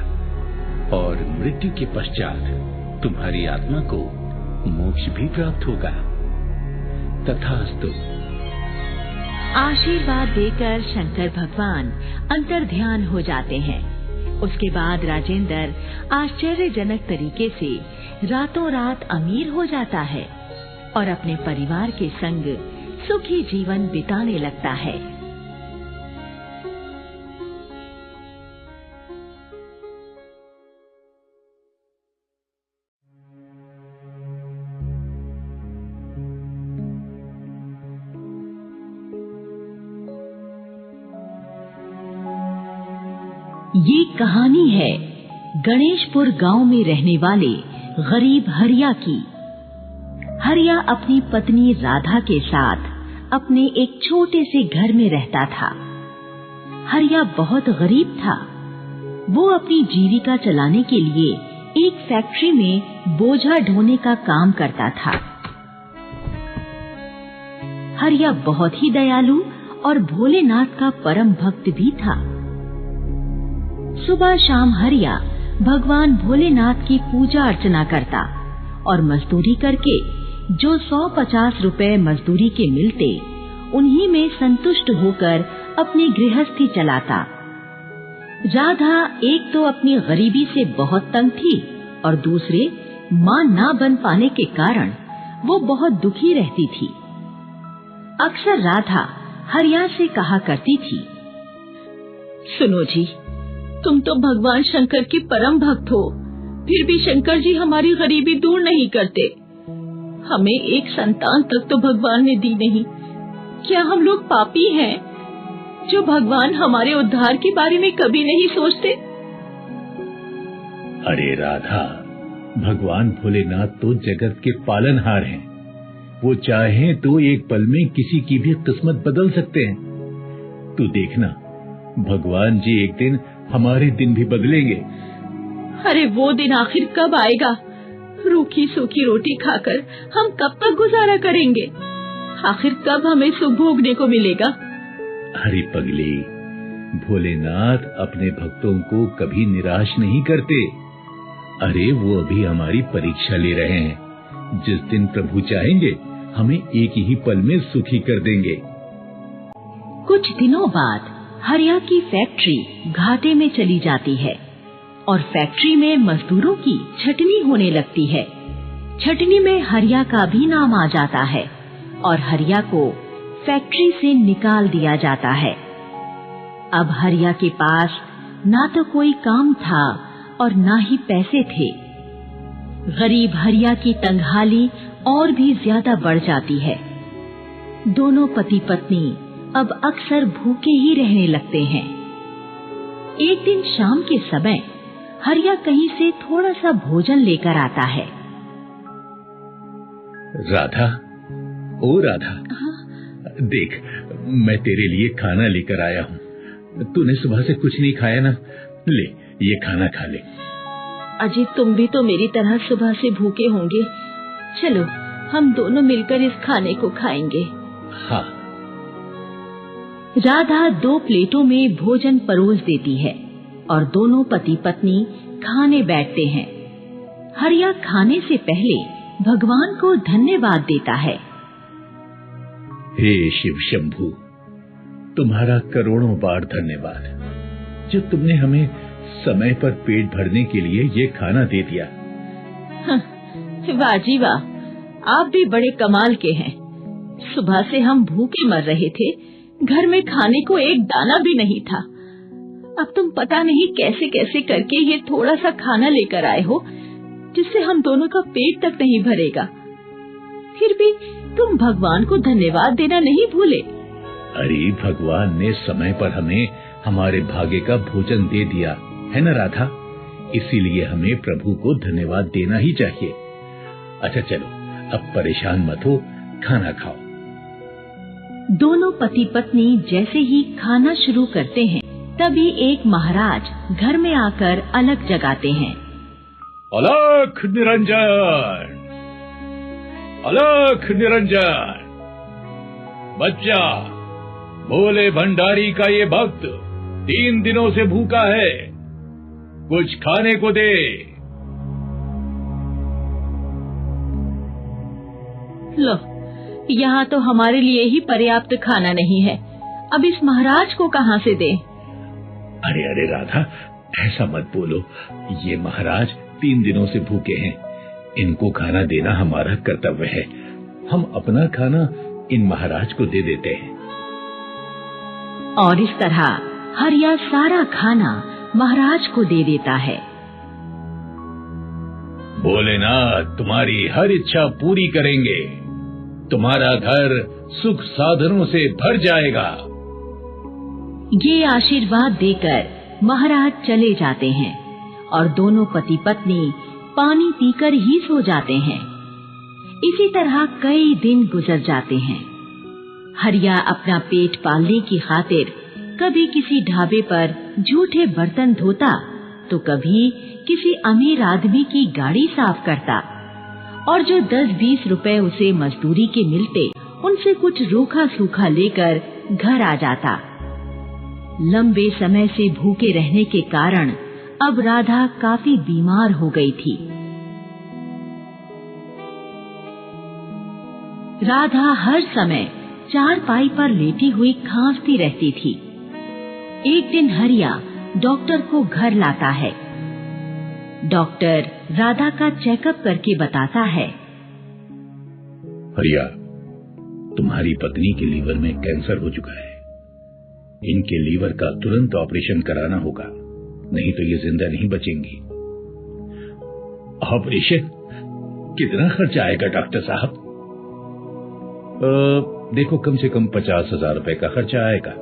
और मृत्यु के पश्चात तुम्हारी आत्मा को मोक्ष भी प्राप्त होगा। तथास्तु। आशीर्वाद देकर शंकर भगवान अंतर्ध्यान हो जाते हैं। उसके बाद राजेंद्र आश्चर्यजनक तरीके से रातों रात अमीर हो जाता है और अपने परिवार के संग सुखी जीवन बिताने लगता है। ये कहानी है गणेशपुर गांव में रहने वाले गरीब हरिया की। हरिया अपनी पत्नी राधा के साथ अपने एक छोटे से घर में रहता था। हरिया बहुत गरीब था। वो अपनी जीविका चलाने के लिए एक फैक्ट्री में बोझा ढोने का काम करता था। हरिया बहुत ही दयालु और भोलेनाथ का परम भक्त भी था। सुबह शाम हरिया भगवान भोलेनाथ की पूजा अर्चना करता और मजदूरी करके जो 150 रुपए मजदूरी के मिलते, उन्हीं में संतुष्ट होकर अपनी गृहस्थी चलाता। राधा एक तो अपनी गरीबी से बहुत तंग थी और दूसरे मां ना बन पाने के कारण वो बहुत दुखी रहती थी। अक्सर राधा हरिया से कहा करती थी, सुनो जी, तुम तो भगवान शंकर के परम भक्त हो, फिर भी शंकर जी हमारी गरीबी दूर नहीं करते। हमें एक संतान तक तो भगवान ने दी नहीं। क्या हम लोग पापी हैं जो भगवान हमारे उद्धार के बारे में कभी नहीं सोचते? अरे राधा, भगवान भोलेनाथ तो जगत के पालनहार हैं। वो चाहें तो एक पल में किसी की भी किस्मत बदल सकते हैं। तू देखना, भगवान जी एक दिन हमारे दिन भी बदलेंगे। अरे वो दिन आखिर कब आएगा? रूखी सूखी रोटी खाकर हम कब तक गुजारा करेंगे? आखिर कब हमें सुख भोगने को मिलेगा? अरे पगली, भोलेनाथ अपने भक्तों को कभी निराश नहीं करते। अरे वो अभी हमारी परीक्षा ले रहे हैं। जिस दिन प्रभु चाहेंगे हमें एक ही पल में सुखी कर देंगे। कुछ दिनों बाद हरिया की फैक्ट्री घाटे में चली जाती है और फैक्ट्री में मजदूरों की छटनी होने लगती है। छटनी में हरिया का भी नाम आ जाता है और हरिया को फैक्ट्री से निकाल दिया जाता है। अब हरिया के पास ना तो कोई काम था और ना ही पैसे थे। गरीब हरिया की तंगहाली और भी ज्यादा बढ़ जाती है। दोनों पति पत्नी अब अक्सर भूखे ही रहने लगते हैं। एक दिन शाम के समय हरिया कहीं से थोड़ा सा भोजन लेकर आता है। राधा, ओ राधा, देख, मैं तेरे लिए खाना लेकर आया हूँ। तूने सुबह से कुछ नहीं खाया ना? ले, ये खाना खा ले। अजय, तुम भी तो मेरी तरह सुबह से भूखे होंगे। चलो, हम दोनों मिलकर इस खाने को खाएंगे। हाँ। राधा 2 प्लेटों में भोजन परोस देती है और दोनों पति पत्नी खाने बैठते हैं। हरिया खाने से पहले भगवान को धन्यवाद देता है। हे शिव शंभु, तुम्हारा करोड़ों बार धन्यवाद, जो तुमने हमें समय पर पेट भरने के लिए ये खाना दे दिया। वाह जी वाह, आप भी बड़े कमाल के हैं। सुबह से हम भूखे मर रहे थे, घर में खाने को एक दाना भी नहीं था। अब तुम पता नहीं कैसे कैसे करके ये थोड़ा सा खाना लेकर आए हो, जिससे हम दोनों का पेट तक नहीं भरेगा। फिर भी तुम भगवान को धन्यवाद देना नहीं भूले। अरे भगवान ने समय पर हमें हमारे भाग्य का भोजन दे दिया है ना राधा, इसीलिए हमें प्रभु को धन्यवाद देना ही चाहिए। अच्छा चलो, अब परेशान मत हो, खाना खाओ। दोनों पति पत्नी जैसे ही खाना शुरू करते हैं, तभी एक महाराज घर में आकर अलग जगाते हैं। अलख निरंजन, अलख निरंजन, बच्चा, भोले भंडारी का ये भक्त 3 दिनों से भूखा है, कुछ खाने को दे। लो, यहाँ तो हमारे लिए ही पर्याप्त खाना नहीं है, अब इस महाराज को कहाँ से दें? अरे अरे राधा, ऐसा मत बोलो, ये महाराज 3 दिनों से भूखे हैं, इनको खाना देना हमारा कर्तव्य है। हम अपना खाना इन महाराज को दे देते हैं। और इस तरह हरिया सारा खाना महाराज को दे देता है। भोलेनाथ तुम्हारी हर इच्छा पूरी करेंगे, तुम्हारा घर सुख साधनों से भर जाएगा। ये आशीर्वाद देकर महाराज चले जाते हैं और दोनों पति पत्नी पानी पीकर ही सो जाते हैं। इसी तरह कई दिन गुजर जाते हैं। हरिया अपना पेट पालने की खातिर कभी किसी ढाबे पर झूठे बर्तन धोता, तो कभी किसी अमीर आदमी की गाड़ी साफ करता, और जो 10-20 रुपए उसे मजदूरी के मिलते, उनसे कुछ रूखा सूखा लेकर घर आ जाता। लंबे समय से भूखे रहने के कारण अब राधा काफी बीमार हो गई थी। राधा हर समय चारपाई पर लेटी हुई खांसती रहती थी। एक दिन हरिया डॉक्टर को घर लाता है। डॉक्टर राधा का चेकअप करके बताता है, हरिया, तुम्हारी पत्नी के लीवर में कैंसर हो चुका है। इनके लीवर का तुरंत ऑपरेशन कराना होगा, नहीं तो ये जिंदा नहीं बचेंगी। ऑपरेशन? कितना खर्चा आएगा डॉक्टर साहब? देखो, कम से कम 50,000 रुपए का खर्चा आएगा।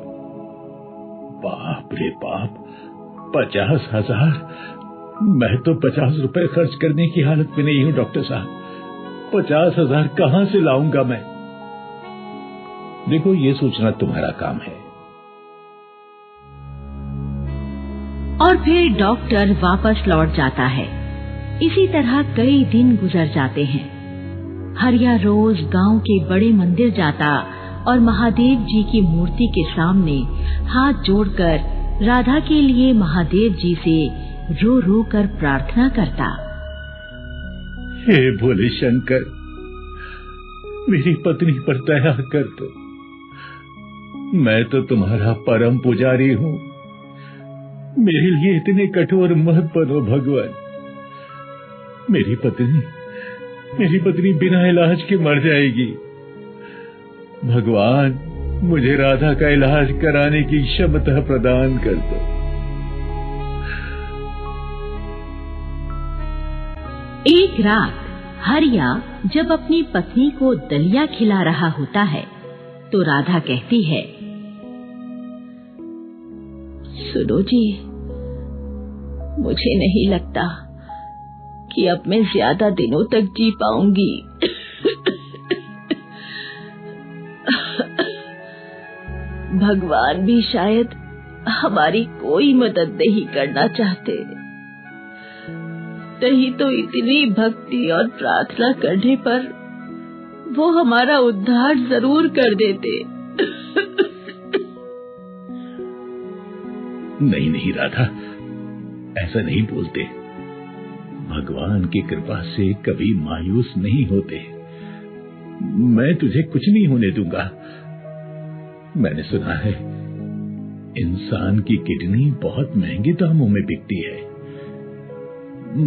बाप रे बाप, 50,000? मैं तो 50 रुपए खर्च करने की हालत में नहीं हूं डॉक्टर साहब। 50,000 कहां से लाऊंगा मैं? देखो, ये सोचना तुम्हारा काम है। और फिर डॉक्टर वापस लौट जाता है। इसी तरह कई दिन गुजर जाते हैं। हरिया रोज गांव के बड़े मंदिर जाता और महादेव जी की मूर्ति के सामने हाथ जोड़कर राधा के लिए महादेव जी से रो रो कर प्रार्थना करता। हे भोले शंकर, मेरी पत्नी पर दया कर दो। मैं तो तुम्हारा परम पुजारी हूँ, मेरे लिए इतने कठोर मत बनो भगवान। मेरी पत्नी बिना इलाज के मर जाएगी। भगवान, मुझे राधा का इलाज कराने की क्षमता प्रदान कर दो। एक रात हरिया जब अपनी पत्नी को दलिया खिला रहा होता है, तो राधा कहती है, सुनो जी, मुझे नहीं लगता कि अब मैं ज्यादा दिनों तक जी पाऊंगी। भगवान भी शायद हमारी कोई मदद नहीं करना चाहते, नहीं तो इतनी भक्ति और प्रार्थना करने पर वो हमारा उद्धार जरूर कर देते। नहीं नहीं राधा, ऐसा नहीं बोलते। भगवान की कृपा से कभी मायूस नहीं होते। मैं तुझे कुछ नहीं होने दूंगा। मैंने सुना है इंसान की किडनी बहुत महंगे दामों में बिकती है।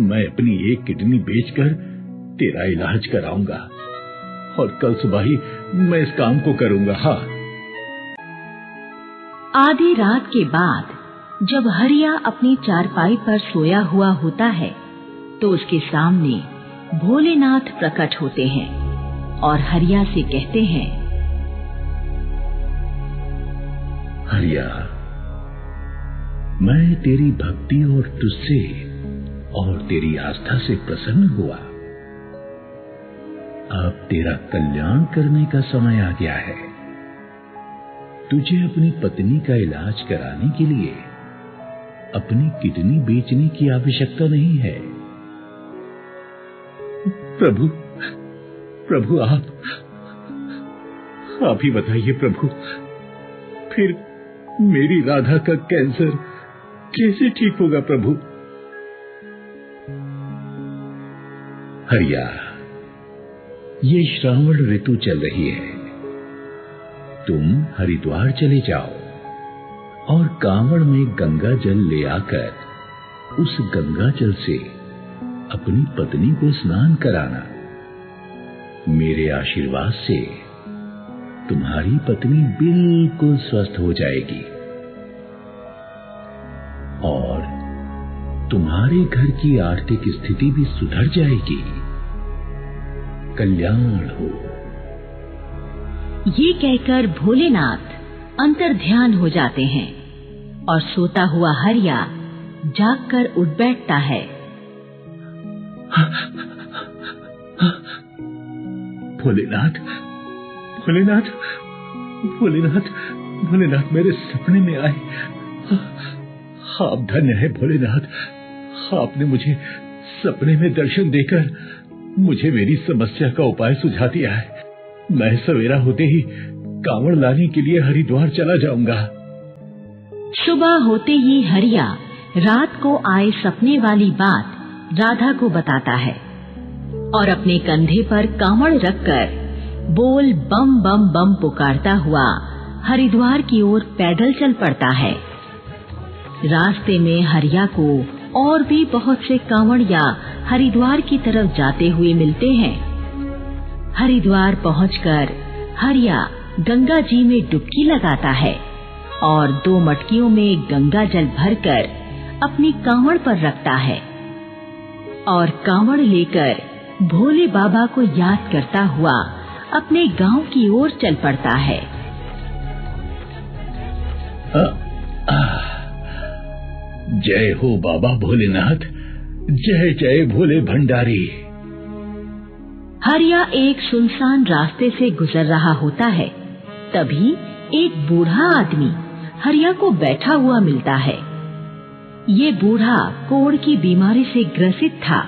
मैं अपनी एक किडनी बेचकर तेरा इलाज कराऊंगा और कल सुबह ही मैं इस काम को करूंगा। हाँ। आधी रात के बाद जब हरिया अपनी चारपाई पर सोया हुआ होता है तो उसके सामने भोलेनाथ प्रकट होते हैं और हरिया से कहते हैं, हरिया, मैं तेरी भक्ति और तुझसे और तेरी आस्था से प्रसन्न हुआ। अब तेरा कल्याण करने का समय आ गया है। तुझे अपनी पत्नी का इलाज कराने के लिए अपनी किडनी बेचने की आवश्यकता नहीं है। प्रभु, प्रभु आप ही बताइए प्रभु, फिर मेरी राधा का कैंसर कैसे ठीक होगा प्रभु? हरिया, ये श्रावण ऋतु चल रही है। तुम हरिद्वार चले जाओ और कांवड़ में गंगा जल ले आकर उस गंगा जल से अपनी पत्नी को स्नान कराना। मेरे आशीर्वाद से तुम्हारी पत्नी बिल्कुल स्वस्थ हो जाएगी और तुम्हारे घर की आर्थिक स्थिति भी सुधर जाएगी। कल्याण हो। ये कहकर भोलेनाथ अंतर्ध्यान हो जाते हैं और सोता हुआ हरिया जागकर उठ बैठता है। भोलेनाथ, भोलेनाथ, भोलेनाथ, भोलेनाथ मेरे सपने में आए। आप धन्य है भोलेनाथ, आपने मुझे सपने में दर्शन देकर मुझे मेरी समस्या का उपाय सुझा दिया है। मैं सवेरा होते ही कांवड़ लाने के लिए हरिद्वार चला जाऊंगा। सुबह होते ही हरिया रात को आए सपने वाली बात राधा को बताता है और अपने कंधे पर कांवड़ रखकर बोल बम बम बम पुकारता हुआ हरिद्वार की ओर पैदल चल पड़ता है। रास्ते में हरिया को और भी बहुत से कांवड़िया हरिद्वार की तरफ जाते हुए मिलते हैं। हरिद्वार पहुंचकर हरिया गंगा जी में डुबकी लगाता है और 2 मटकियों में गंगा जल भरकर अपनी कांवड़ पर रखता है और कांवड़ लेकर भोले बाबा को याद करता हुआ अपने गांव की ओर चल पड़ता है। जय हो बाबा भोलेनाथ, जय जय भोले भंडारी। हरिया एक सुनसान रास्ते से गुजर रहा होता है। तभी एक बूढ़ा आदमी हरिया को बैठा हुआ मिलता है। ये बूढ़ा कोढ़ की बीमारी से ग्रसित था।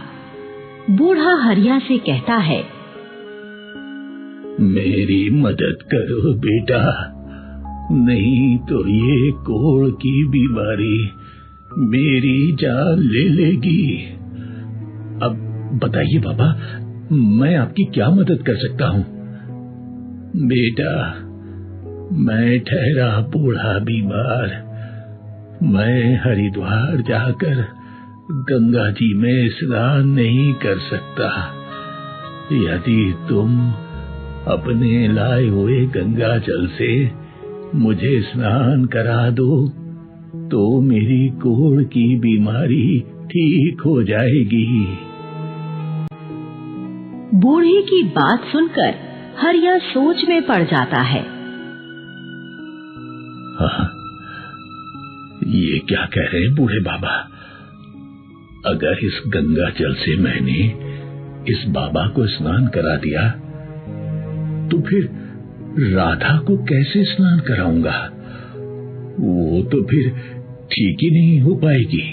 बूढ़ा हरिया से कहता है, मेरी मदद करो बेटा, नहीं तो ये कोढ़ की बीमारी मेरी जान ले लेगी। अब बताइए बाबा, मैं आपकी क्या मदद कर सकता हूँ? बेटा, मैं ठहरा बूढ़ा बीमार। मैं हरिद्वार जाकर गंगा जी में स्नान नहीं कर सकता। यदि तुम अपने लाए हुए गंगा जल से मुझे स्नान करा दो तो मेरी कोढ़ की बीमारी ठीक हो जाएगी। बूढ़े की बात सुनकर हरिया सोच में पड़ जाता है। हाँ, ये क्या कह रहे हैं बूढ़े बाबा? अगर इस गंगा जल से मैंने इस बाबा को स्नान करा दिया तो फिर राधा को कैसे स्नान कराऊंगा? वो तो फिर ठीक ही नहीं हो पाएगी।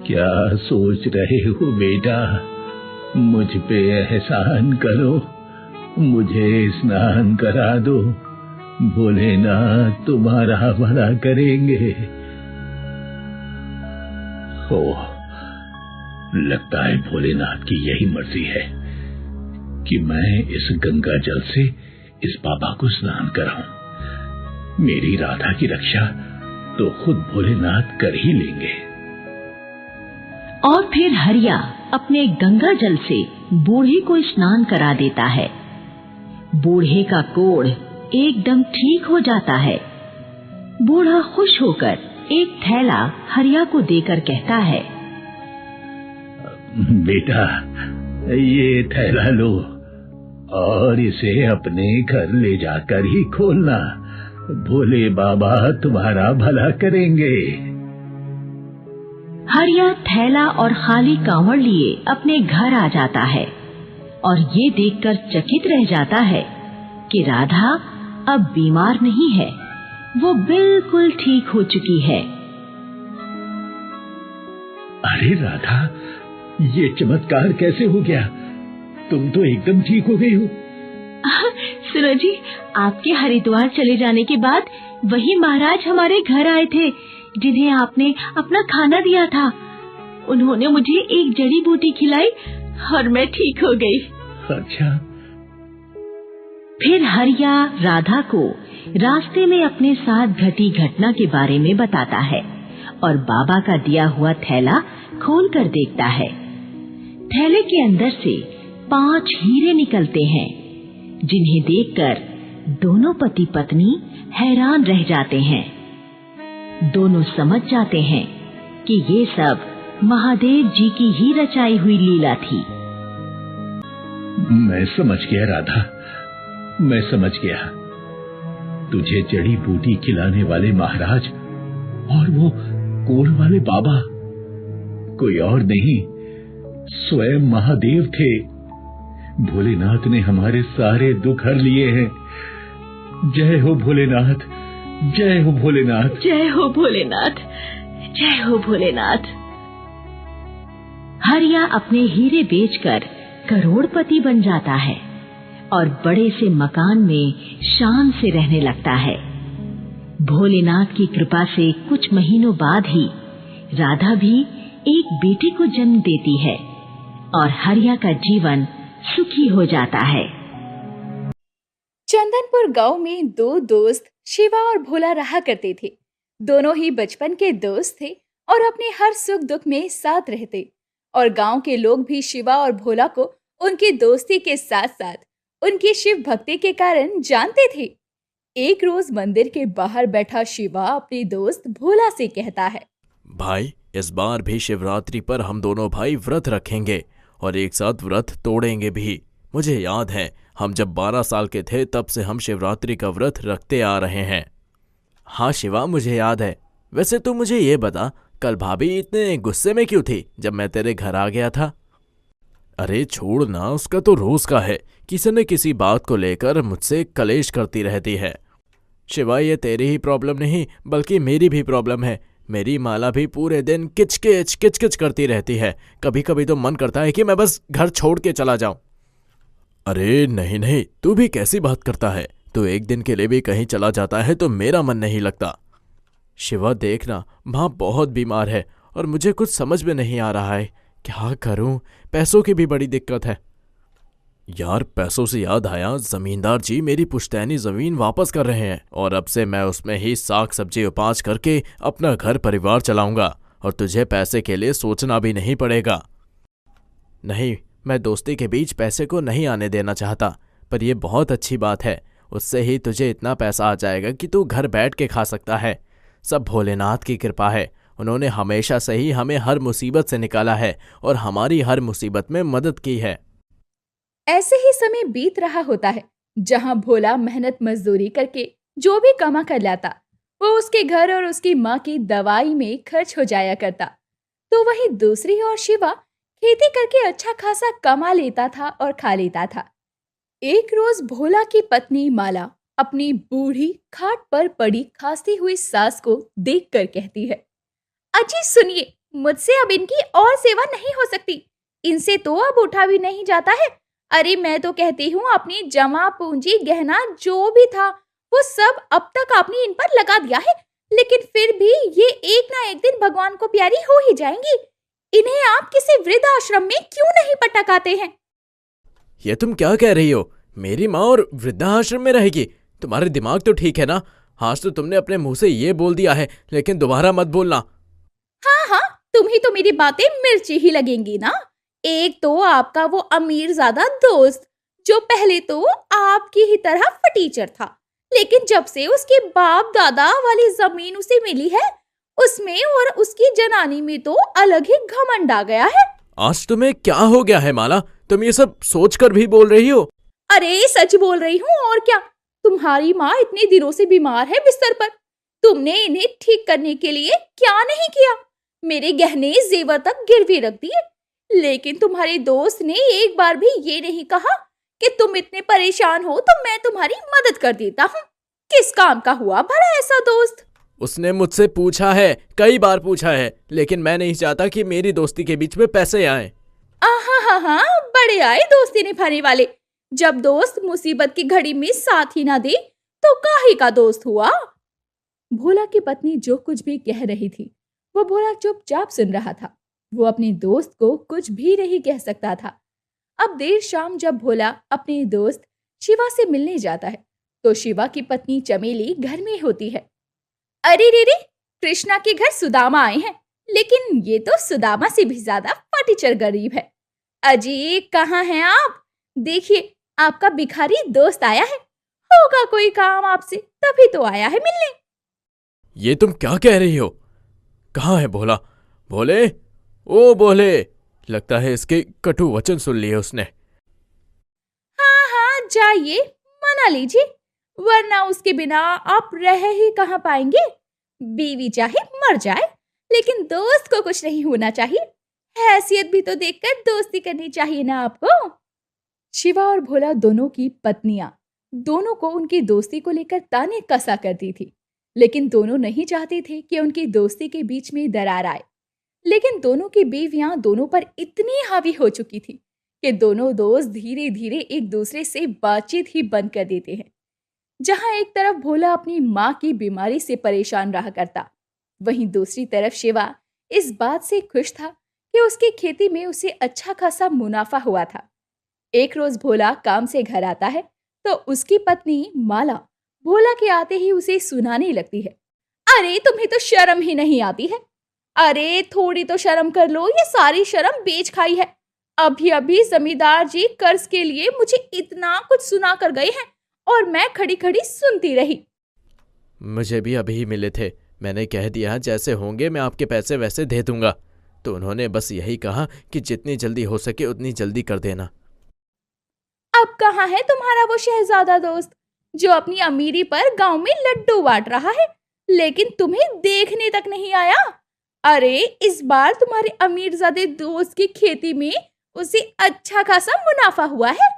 क्या सोच रहे हो बेटा? मुझ पे एहसान करो, मुझे स्नान करा दो, भोलेनाथ तुम्हारा भला करेंगे। ओह, लगता है भोलेनाथ की यही मर्जी है कि मैं इस गंगा जल से इस बाबा को स्नान कराऊं। मेरी राधा की रक्षा तो खुद भोलेनाथ कर ही लेंगे। और फिर हरिया अपने गंगा जल से बूढ़े को स्नान करा देता है। बूढ़े का कोढ़ एकदम ठीक हो जाता है। बूढ़ा खुश होकर एक थैला हरिया को देकर कहता है, बेटा, ये थैला लो और इसे अपने घर ले जाकर ही खोलना। भोले बाबा तुम्हारा भला करेंगे। हरिया थैला और खाली कांवड़ लिए अपने घर आ जाता है और ये देखकर चकित रह जाता है कि राधा अब बीमार नहीं है, वो बिल्कुल ठीक हो चुकी है। अरे राधा, ये चमत्कार कैसे हो गया? तुम तो एकदम ठीक हो गई हो। सुनो जी, आपके हरिद्वार चले जाने के बाद वही महाराज हमारे घर आए थे जिन्हें आपने अपना खाना दिया था। उन्होंने मुझे एक जड़ी बूटी खिलाई और मैं ठीक हो गई। अच्छा। फिर हरिया राधा को रास्ते में अपने साथ घटी घटना के बारे में बताता है और बाबा का दिया हुआ थैला खोल कर देखता है। थैले के अंदर से 5 हीरे निकलते हैं, जिन्हें देखकर दोनों पति पत्नी हैरान रह जाते हैं। दोनों समझ जाते हैं कि ये सब महादेव जी की ही रचाई हुई लीला थी। मैं समझ गया राधा, मैं समझ गया। तुझे जड़ी बूटी खिलाने वाले महाराज और वो कोल वाले बाबा कोई और नहीं, स्वयं महादेव थे। भोलेनाथ ने हमारे सारे दुख हर लिए हैं। जय हो भोलेनाथ, जय हो भोलेनाथ, जय हो भोलेनाथ, जय हो भोलेनाथ। हरिया अपने हीरे बेचकर करोड़पति बन जाता है और बड़े से मकान में शान से रहने लगता है। भोलेनाथ की कृपा से कुछ महीनों बाद ही राधा भी एक बेटी को जन्म देती है और हरिया का जीवन सुखी हो जाता है। चंदनपुर गांव में 2 दोस्त शिवा और भोला रहा करते थे। दोनों ही बचपन के दोस्त थे और अपने हर सुख दुख में साथ रहते, और गांव के लोग भी शिवा और भोला को उनकी दोस्ती के साथ साथ उनकी शिव भक्ति के कारण जानते थे। एक रोज मंदिर के बाहर बैठा शिवा अपने दोस्त भोला से कहता है, भाई, इस बार भी शिवरात्रि पर हम दोनों भाई व्रत रखेंगे और एक साथ व्रत तोड़ेंगे भी। मुझे याद है, हम जब 12 साल के थे तब से हम शिवरात्रि का व्रत रखते आ रहे हैं। हाँ शिवा, मुझे याद है। वैसे तू मुझे ये बता, कल भाभी इतने गुस्से में क्यों थी जब मैं तेरे घर आ गया था? अरे छोड़ ना, उसका तो रोज का है, किसी न किसी बात को लेकर मुझसे कलेश करती रहती है। शिवा, ये तेरी ही प्रॉब्लम नहीं बल्कि मेरी भी प्रॉब्लम है। मेरी माला भी पूरे दिन किचकिच किचकिच करती रहती है। कभी कभी तो मन करता है कि मैं बस घर छोड़ के चला जाऊं। अरे नहीं नहीं, तू भी कैसी बात करता है? तू एक दिन के लिए भी कहीं चला जाता है तो मेरा मन नहीं लगता। शिवा देखना, माँ बहुत बीमार है और मुझे कुछ समझ में नहीं आ रहा है, क्या करूं? पैसों की भी बड़ी दिक्कत है। यार, पैसों से याद आया, जमींदार जी मेरी पुश्तैनी जमीन वापस कर रहे हैं और अब से मैं उसमें ही साग सब्जी उपाज करके अपना घर परिवार चलाऊंगा और तुझे पैसे के लिए सोचना भी नहीं पड़ेगा। नहीं, मैं दोस्ती के बीच पैसे को नहीं आने देना चाहता, पर यह बहुत अच्छी बात है। उससे ही तुझे इतना पैसा आ जाएगा कि तू घर बैठ के खा सकता है। सब भोलेनाथ की कृपा है। उन्होंने हमेशा से ही हमें हर मुसीबत से निकाला है और हमारी हर मुसीबत में मदद की है। ऐसे ही समय बीत रहा होता है जहां भोला मेहनत मजदूरी करके जो भी कमा कर लाता वो उसके घर और उसकी माँ की दवाई में खर्च हो जाया करता। तो वहीं दूसरी ओर शिवा खेती करके अच्छा खासा कमा लेता था और खा लेता था। एक रोज भोला की पत्नी माला अपनी बूढ़ी खाट पर पड़ी खांसती हुई सास को देखकर कहती है, अजी सुनिए, मुझसे अब इनकी और सेवा नहीं हो सकती। इनसे तो अब उठा भी नहीं जाता है। अरे मैं तो कहती हूँ अपनी जमा पूंजी गहना जो भी था वो सब अब तक आपने इन पर लगा दिया है, लेकिन फिर भी ये एक ना एक दिन भगवान को प्यारी हो ही जाएंगी। इन्हें आप किसी वृद्ध आश्रम में क्यों नहीं पटकाते हैं? ये तुम क्या कह रही हो? मेरी माँ और वृद्धाश्रम में रहेगी? तुम्हारे दिमाग तो ठीक है ना? आज तो तुमने अपने मुंह से ये बोल दिया है, लेकिन दोबारा मत बोलना। हाँ हाँ, तुम्ही तो मेरी बातें मिर्ची ही लगेंगी ना। एक तो आपका वो अमीर ज्यादा दोस्त जो पहले तो आपकी ही तरह फटीचर था, लेकिन जब से उसके बाप दादा वाली जमीन उसे मिली है, उसमें और उसकी जनानी में तो अलग ही घमंड आ गया है। आज तुम्हें क्या हो गया है माला? तुम ये सब सोचकर भी बोल रही हो? अरे सच बोल रही हूँ, और क्या। तुम्हारी माँ इतने दिनों से बीमार है बिस्तर पर। तुमने इन्हें ठीक करने के लिए क्या नहीं किया। मेरे गहने जेवर तक गिरवी रख दिए, लेकिन तुम्हारे दोस्त ने एक बार भी ये नहीं कहा कि तुम इतने परेशान हो तो मैं तुम्हारी मदद कर देता हूँ। किस काम का हुआ भला ऐसा दोस्त? उसने मुझसे पूछा है, कई बार पूछा है, लेकिन मैं नहीं चाहता कि मेरी दोस्ती के बीच में पैसे आए। आहा, बड़े आए दोस्ती निभाने वाले। जब दोस्त मुसीबत की घड़ी में साथ ही ना दे तो काहे का दोस्त हुआ। भोला की पत्नी जो कुछ भी कह रही थी वो भोला चुपचाप सुन रहा था। वो अपने दोस्त को कुछ भी नहीं कह सकता था। अब देर शाम जब भोला अपने दोस्त शिवा से मिलने जाता है तो शिवा की पत्नी चमेली घर में होती है। अरे रे, कृष्णा के घर सुदामा आए हैं, लेकिन ये तो सुदामा से भी ज्यादा फटीचर गरीब है। अजी कहाँ हैं आप? देखिए आपका भिखारी दोस्त आया है। होगा कोई काम आपसे, तभी तो आया है मिलने। ये तुम क्या कह रही हो? कहाँ है भोला? भोले, ओ भोले, लगता है इसके कटु वचन सुन लिए उसने। हाँ, जाइए मना लीजिए, वरना उसके बिना आप रह ही कहाँ पाएंगे। बीवी चाहे मर जाए, लेकिन दोस्त को कुछ नहीं होना चाहिए। हैसियत भी तो देखकर दोस्ती करनी चाहिए ना आपको। शिवा और भोला दोनों की पत्नियां दोनों को उनकी दोस्ती को लेकर ताने कसा करती थी, लेकिन दोनों नहीं चाहते थे कि उनकी दोस्ती के बीच में दरार आए। लेकिन दोनों की बीवियां दोनों पर इतनी हावी हो चुकी थी कि दोनों दोस्त धीरे धीरे एक दूसरे से बातचीत ही बंद कर देते हैं। जहां एक तरफ भोला अपनी माँ की बीमारी से परेशान रहा करता, वहीं दूसरी तरफ शिवा इस बात से खुश था कि उसकी खेती में उसे अच्छा खासा मुनाफा हुआ था। एक रोज भोला काम से घर आता है तो उसकी पत्नी माला भोला के आते ही उसे सुनाने लगती है। अरे तुम्हें तो शर्म ही नहीं आती है। अरे थोड़ी तो शर्म कर लो, ये सारी शर्म बेच खाई है। अभी अभी जमींदार जी कर्ज के लिए मुझे इतना कुछ सुना कर गए हैं और मैं खड़ी खड़ी सुनती रही। मुझे भी अभी ही मिले थे। मैंने कह दिया जैसे होंगे मैं आपके पैसे वैसे दे दूंगा, तो उन्होंने बस यही कहा कि जितनी जल्दी हो सके उतनी जल्दी कर देना। अब कहाँ है तुम्हारा वो शहजादा दोस्त जो अपनी अमीरी पर गांव में लड्डू बांट रहा है, लेकिन तुम्हें देखने तक नहीं आया। अरे इस बार तुम्हारे अमीरजादे दोस्त की खेती में उसे अच्छा खासा मुनाफा हुआ है।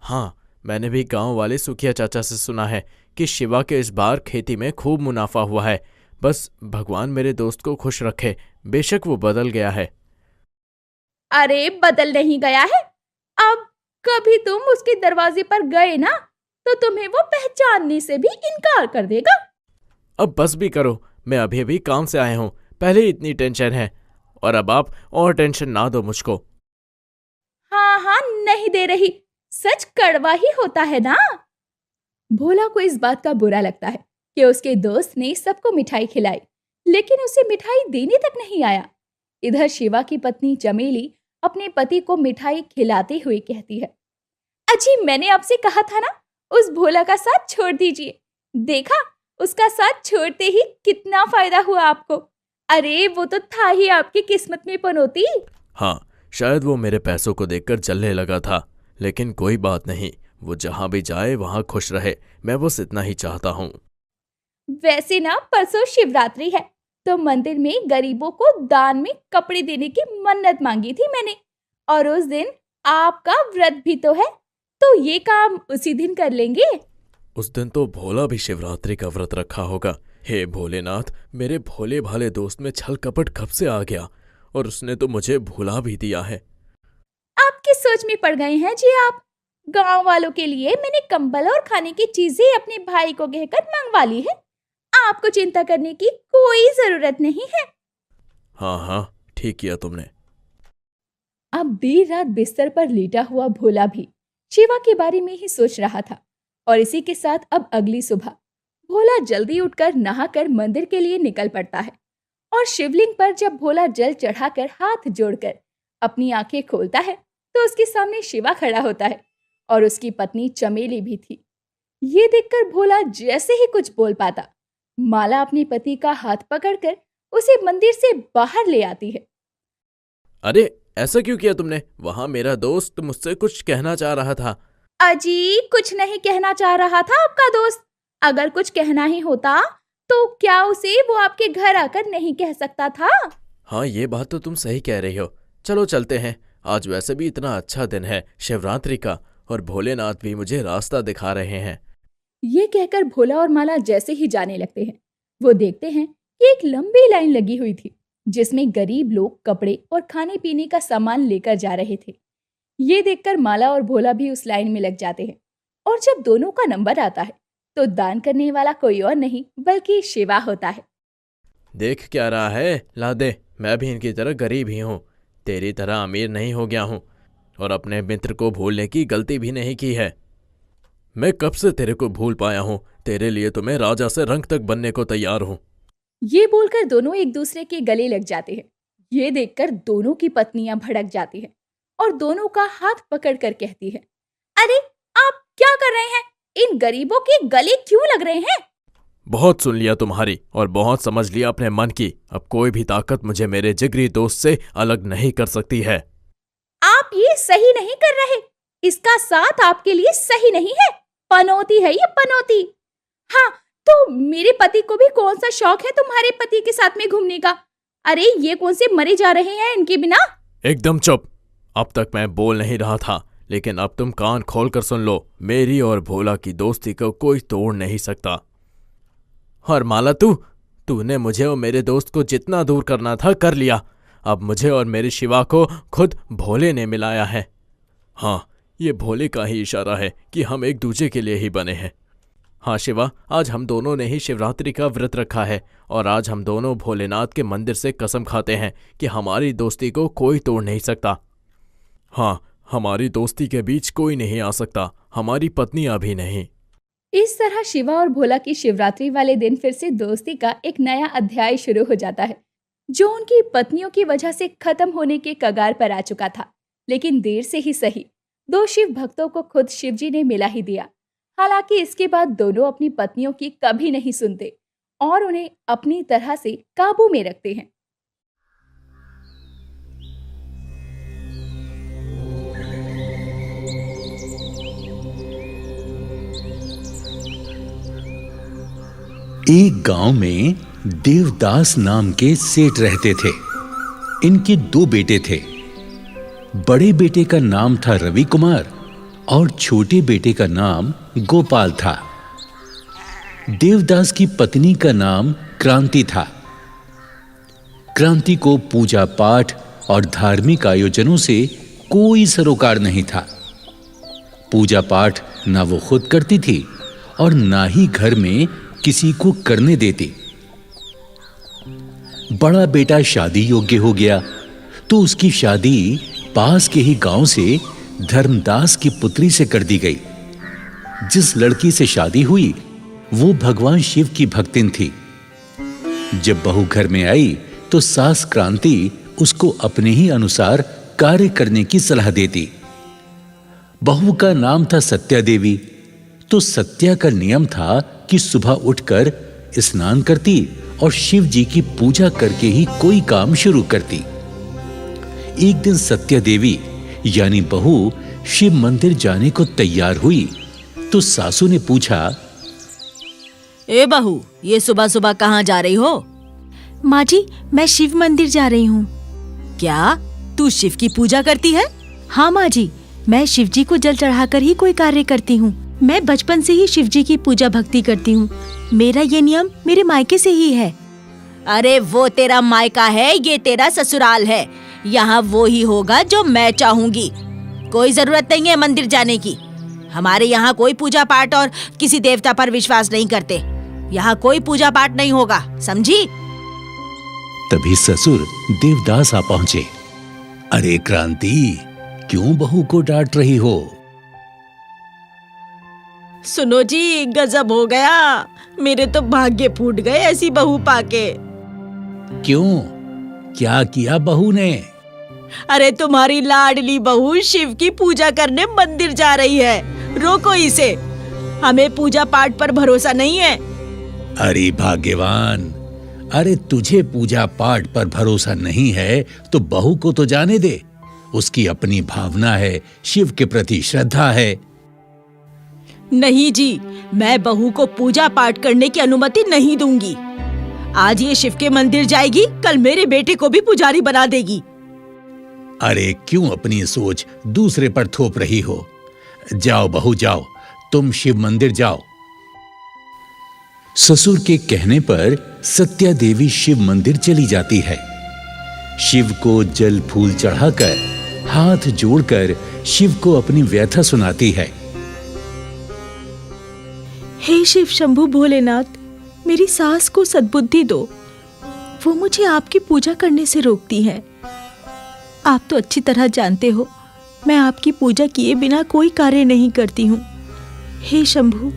हाँ, मैंने भी गांव वाले सुखिया चाचा से सुना है कि शिवा के इस बार खेती में खूब मुनाफा हुआ है। बस भगवान मेरे दोस्त को खुश रखे। बेशक वो बदल गया है। अरे बदल नहीं गया है। अब कभी तुम उसके दरवाजे पर गए ना तो तुम्हें वो पहचानने से भी इनकार कर देगा। अब बस भी करो, मैं अभी अभी काम से आया हूँ। पहले ही इतनी टेंशन है और अब आप और टेंशन ना दो मुझको। हाँ, नहीं दे रही। सच कड़वा ही होता है ना। भोला को इस बात का बुरा लगता है कि उसके दोस्त ने सबको मिठाई खिलाई, लेकिन उसे मिठाई देने तक नहीं आया। इधर शिवा की पत्नी चमेली अपने पति को मिठाई खिलाते हुए कहती है, अजी मैंने आपसे कहा था ना उस भोला का साथ छोड़ दीजिए। देखा उसका साथ छोड़ते ही कितना फायदा हुआ आपको। अरे वो तो था ही आपकी किस्मत में पनौती। हाँ, शायद वो मेरे पैसों को देखकर जलने लगा था, लेकिन कोई बात नहीं, वो जहां भी जाए वहां खुश रहे। मैं बस इतना ही चाहता हूँ। वैसे ना परसों शिवरात्रि है तो मंदिर में गरीबों को दान में कपड़े देने की मन्नत मांगी थी मैंने, और उस दिन आपका व्रत भी तो है, तो ये काम उसी दिन कर लेंगे। उस दिन तो भोला भी शिवरात्रि का व्रत रखा होगा। हे भोलेनाथ, मेरे भोले भाले दोस्त में छल कपट कब से आ गया, और उसने तो मुझे भुला भी दिया है। आप किस सोच में पड़ गए हैं जी आप? गांव वालों के लिए मैंने कंबल और खाने की चीजें अपने भाई को कहकर मंगवा ली है। आपको चिंता करने की कोई जरूरत नहीं है। हाँ, ठीक किया तुमने। अब देर रात बिस्तर पर लेटा हुआ भोला भी शिवा के बारे में ही सोच रहा था, और इसी के साथ अब अगली सुबह भोला जल्दी उठकर नहाकर मंदिर के लिए निकल पड़ता है। और शिवलिंग पर जब भोला जल चढ़ाकर हाथ जोड़कर अपनी आंखें खोलता है तो उसके सामने शिवा खड़ा होता है और उसकी पत्नी चमेली भी थी। ये देखकर भोला जैसे ही कुछ बोल पाता, माला अपने पति का हाथ पकड़कर उसे मंदिर से बाहर ले आती है। अरे ऐसा क्यों किया तुमने? वहां मेरा दोस्त मुझसे कुछ कहना चाह रहा था। अजी, कुछ नहीं कहना चाह रहा था आपका दोस्त। अगर कुछ कहना ही होता तो क्या उसे वो आपके घर आकर नहीं कह सकता था? हाँ, ये बात तो तुम सही कह रही हो। चलो चलते हैं, आज वैसे भी इतना अच्छा दिन है शिवरात्रि का, और भोलेनाथ भी मुझे रास्ता दिखा रहे हैं। ये कहकर भोला और माला जैसे ही जाने लगते हैं, वो देखते हैं कि एक लंबी लाइन लगी हुई थी जिसमें गरीब लोग कपड़े और खाने पीने का सामान लेकर जा रहे थे। ये देखकर माला और भोला भी उस लाइन में लग जाते हैं, और जब दोनों का नंबर आता है तो दान करने वाला कोई और नहीं बल्कि शिवा होता है। देख क्या रहा है, ला दे। मैं भी इनकी तरह गरीब ही हूँ, तेरी तरह अमीर नहीं हो गया हूँ, और अपने मित्र को भूलने की गलती भी नहीं की है। मैं कब से तेरे को भूल पाया हूँ, तेरे लिए तो मैं राजा से रंग तक बनने को तैयार हूँ। ये बोलकर दोनों एक दूसरे के गले लग जाते हैं। ये देखकर दोनों की पत्नियां भड़क जाती हैं और दोनों का हाथ पकड़कर कहती है, अरे आप क्या कर रहे हैं? इन गरीबों के गले क्यों लग रहे हैं? बहुत सुन लिया तुम्हारी, और बहुत समझ लिया अपने मन की। अब कोई भी ताकत मुझे मेरे जिगरी दोस्त से अलग नहीं कर सकती है। आप ये सही नहीं कर रहे। इसका साथ आपके लिए सही नहीं है। पनौती है ये, पनौती। हाँ, तो मेरे पति को भी कौन सा शौक है तुम्हारे पति के साथ में घूमने का? अरे ये कौन से मरे जा रहे हैं इनके बिना। एकदम चुप। अब तक मैं बोल नहीं रहा था, लेकिन अब तुम कान खोलकर सुन लो। मेरी और भोला की दोस्ती को कोई तोड़ नहीं सकता। और माला, तूने मुझे और मेरे दोस्त को जितना दूर करना था कर लिया। अब मुझे और मेरे शिवा को खुद भोले ने मिलाया है। हाँ, ये भोले का ही इशारा है कि हम एक दूसरे के लिए ही बने हैं। हाँ शिवा, आज हम दोनों ने ही शिवरात्रि का व्रत रखा है, और आज हम दोनों भोलेनाथ के मंदिर से कसम खाते हैं कि हमारी दोस्ती को कोई तोड़ नहीं सकता। हाँ, हमारी दोस्ती के बीच कोई नहीं आ सकता, हमारी पत्नियां भी नहीं। इस तरह शिवा और भोला की शिवरात्रि वाले दिन फिर से दोस्ती का एक नया अध्याय शुरू हो जाता है, जो उनकी पत्नियों की वजह से खत्म होने के कगार पर आ चुका था। लेकिन देर से ही सही, दो शिव भक्तों को खुद शिव जी ने मिला ही दिया। हालांकि इसके बाद दोनों अपनी पत्नियों की कभी नहीं सुनते और उन्हें अपनी तरह से काबू में रखते हैं। एक गांव में देवदास नाम के सेठ रहते थे। इनके दो बेटे थे। बड़े बेटे का नाम था रवि कुमार और छोटे बेटे का नाम गोपाल था। देवदास की पत्नी का नाम क्रांति था। क्रांति को पूजा पाठ और धार्मिक आयोजनों से कोई सरोकार नहीं था। पूजा पाठ ना वो खुद करती थी और ना ही घर में किसी को करने देती। बड़ा बेटा शादी योग्य हो गया तो उसकी शादी पास के ही गांव से धर्मदास की पुत्री से कर दी गई। जिस लड़की से शादी हुई वो भगवान शिव की भक्तिन थी। जब बहू घर में आई तो सास क्रांति उसको अपने ही अनुसार कार्य करने की सलाह देती। बहू का नाम था सत्या देवी। तो सत्या का नियम था कि सुबह उठकर स्नान करती और शिव जी की पूजा करके ही कोई काम शुरू करती। एक दिन सत्या देवी यानी बहू शिव मंदिर जाने को तैयार हुई तो सासू ने पूछा, ए बहू, ये सुबह सुबह कहाँ जा रही हो? माँ जी, मैं शिव मंदिर जा रही हूँ। क्या तू शिव की पूजा करती है? हाँ माँ जी, मैं शिव जी को जल चढ़ाकर ही कोई कार्य करती हूँ। मैं बचपन से ही शिव जी की पूजा भक्ति करती हूँ। मेरा ये नियम मेरे मायके से ही है। अरे वो तेरा मायका है, ये तेरा ससुराल है। यहाँ वो ही होगा जो मैं चाहूंगी। कोई जरूरत नहीं है मंदिर जाने की। हमारे यहाँ कोई पूजा पाठ और किसी देवता पर विश्वास नहीं करते। यहाँ कोई पूजा पाठ नहीं होगा, समझी? तभी ससुर देवदास आ पहुंचे। अरे क्रांति, क्यों बहू को डांट रही हो? सुनो जी, गजब हो गया। मेरे तो भाग्य फूट गए ऐसी बहू पाके। क्यों, क्या किया बहू ने? अरे तुम्हारी लाडली बहू शिव की पूजा करने मंदिर जा रही है। रोको इसे। हमें पूजा पाठ पर भरोसा नहीं है। अरे भाग्यवान, अरे तुझे पूजा पाठ पर भरोसा नहीं है तो बहू को तो जाने दे। उसकी अपनी भावना है, शिव के प्रति श्रद्धा है। नहीं जी, मैं बहू को पूजा पाठ करने की अनुमति नहीं दूंगी। आज ये शिव के मंदिर जाएगी, कल मेरे बेटे को भी पुजारी बना देगी। अरे क्यों अपनी सोच दूसरे पर थोप रही हो? जाओ बहू जाओ, तुम शिव मंदिर जाओ। ससुर के कहने पर सत्या देवी शिव मंदिर चली जाती है। शिव को जल फूल चढ़ाकर, हाथ जोड़कर शिव को अपनी व्यथा सुनाती है। हे शिव शंभु भोलेनाथ, मेरी सास को सद्बुद्धि दो। वो मुझे आपकी पूजा करने से रोकती है। आप तो अच्छी तरह जानते हो, मैं आपकी पूजा किए बिना कोई कार्य नहीं करती हूँ। हे शंभु,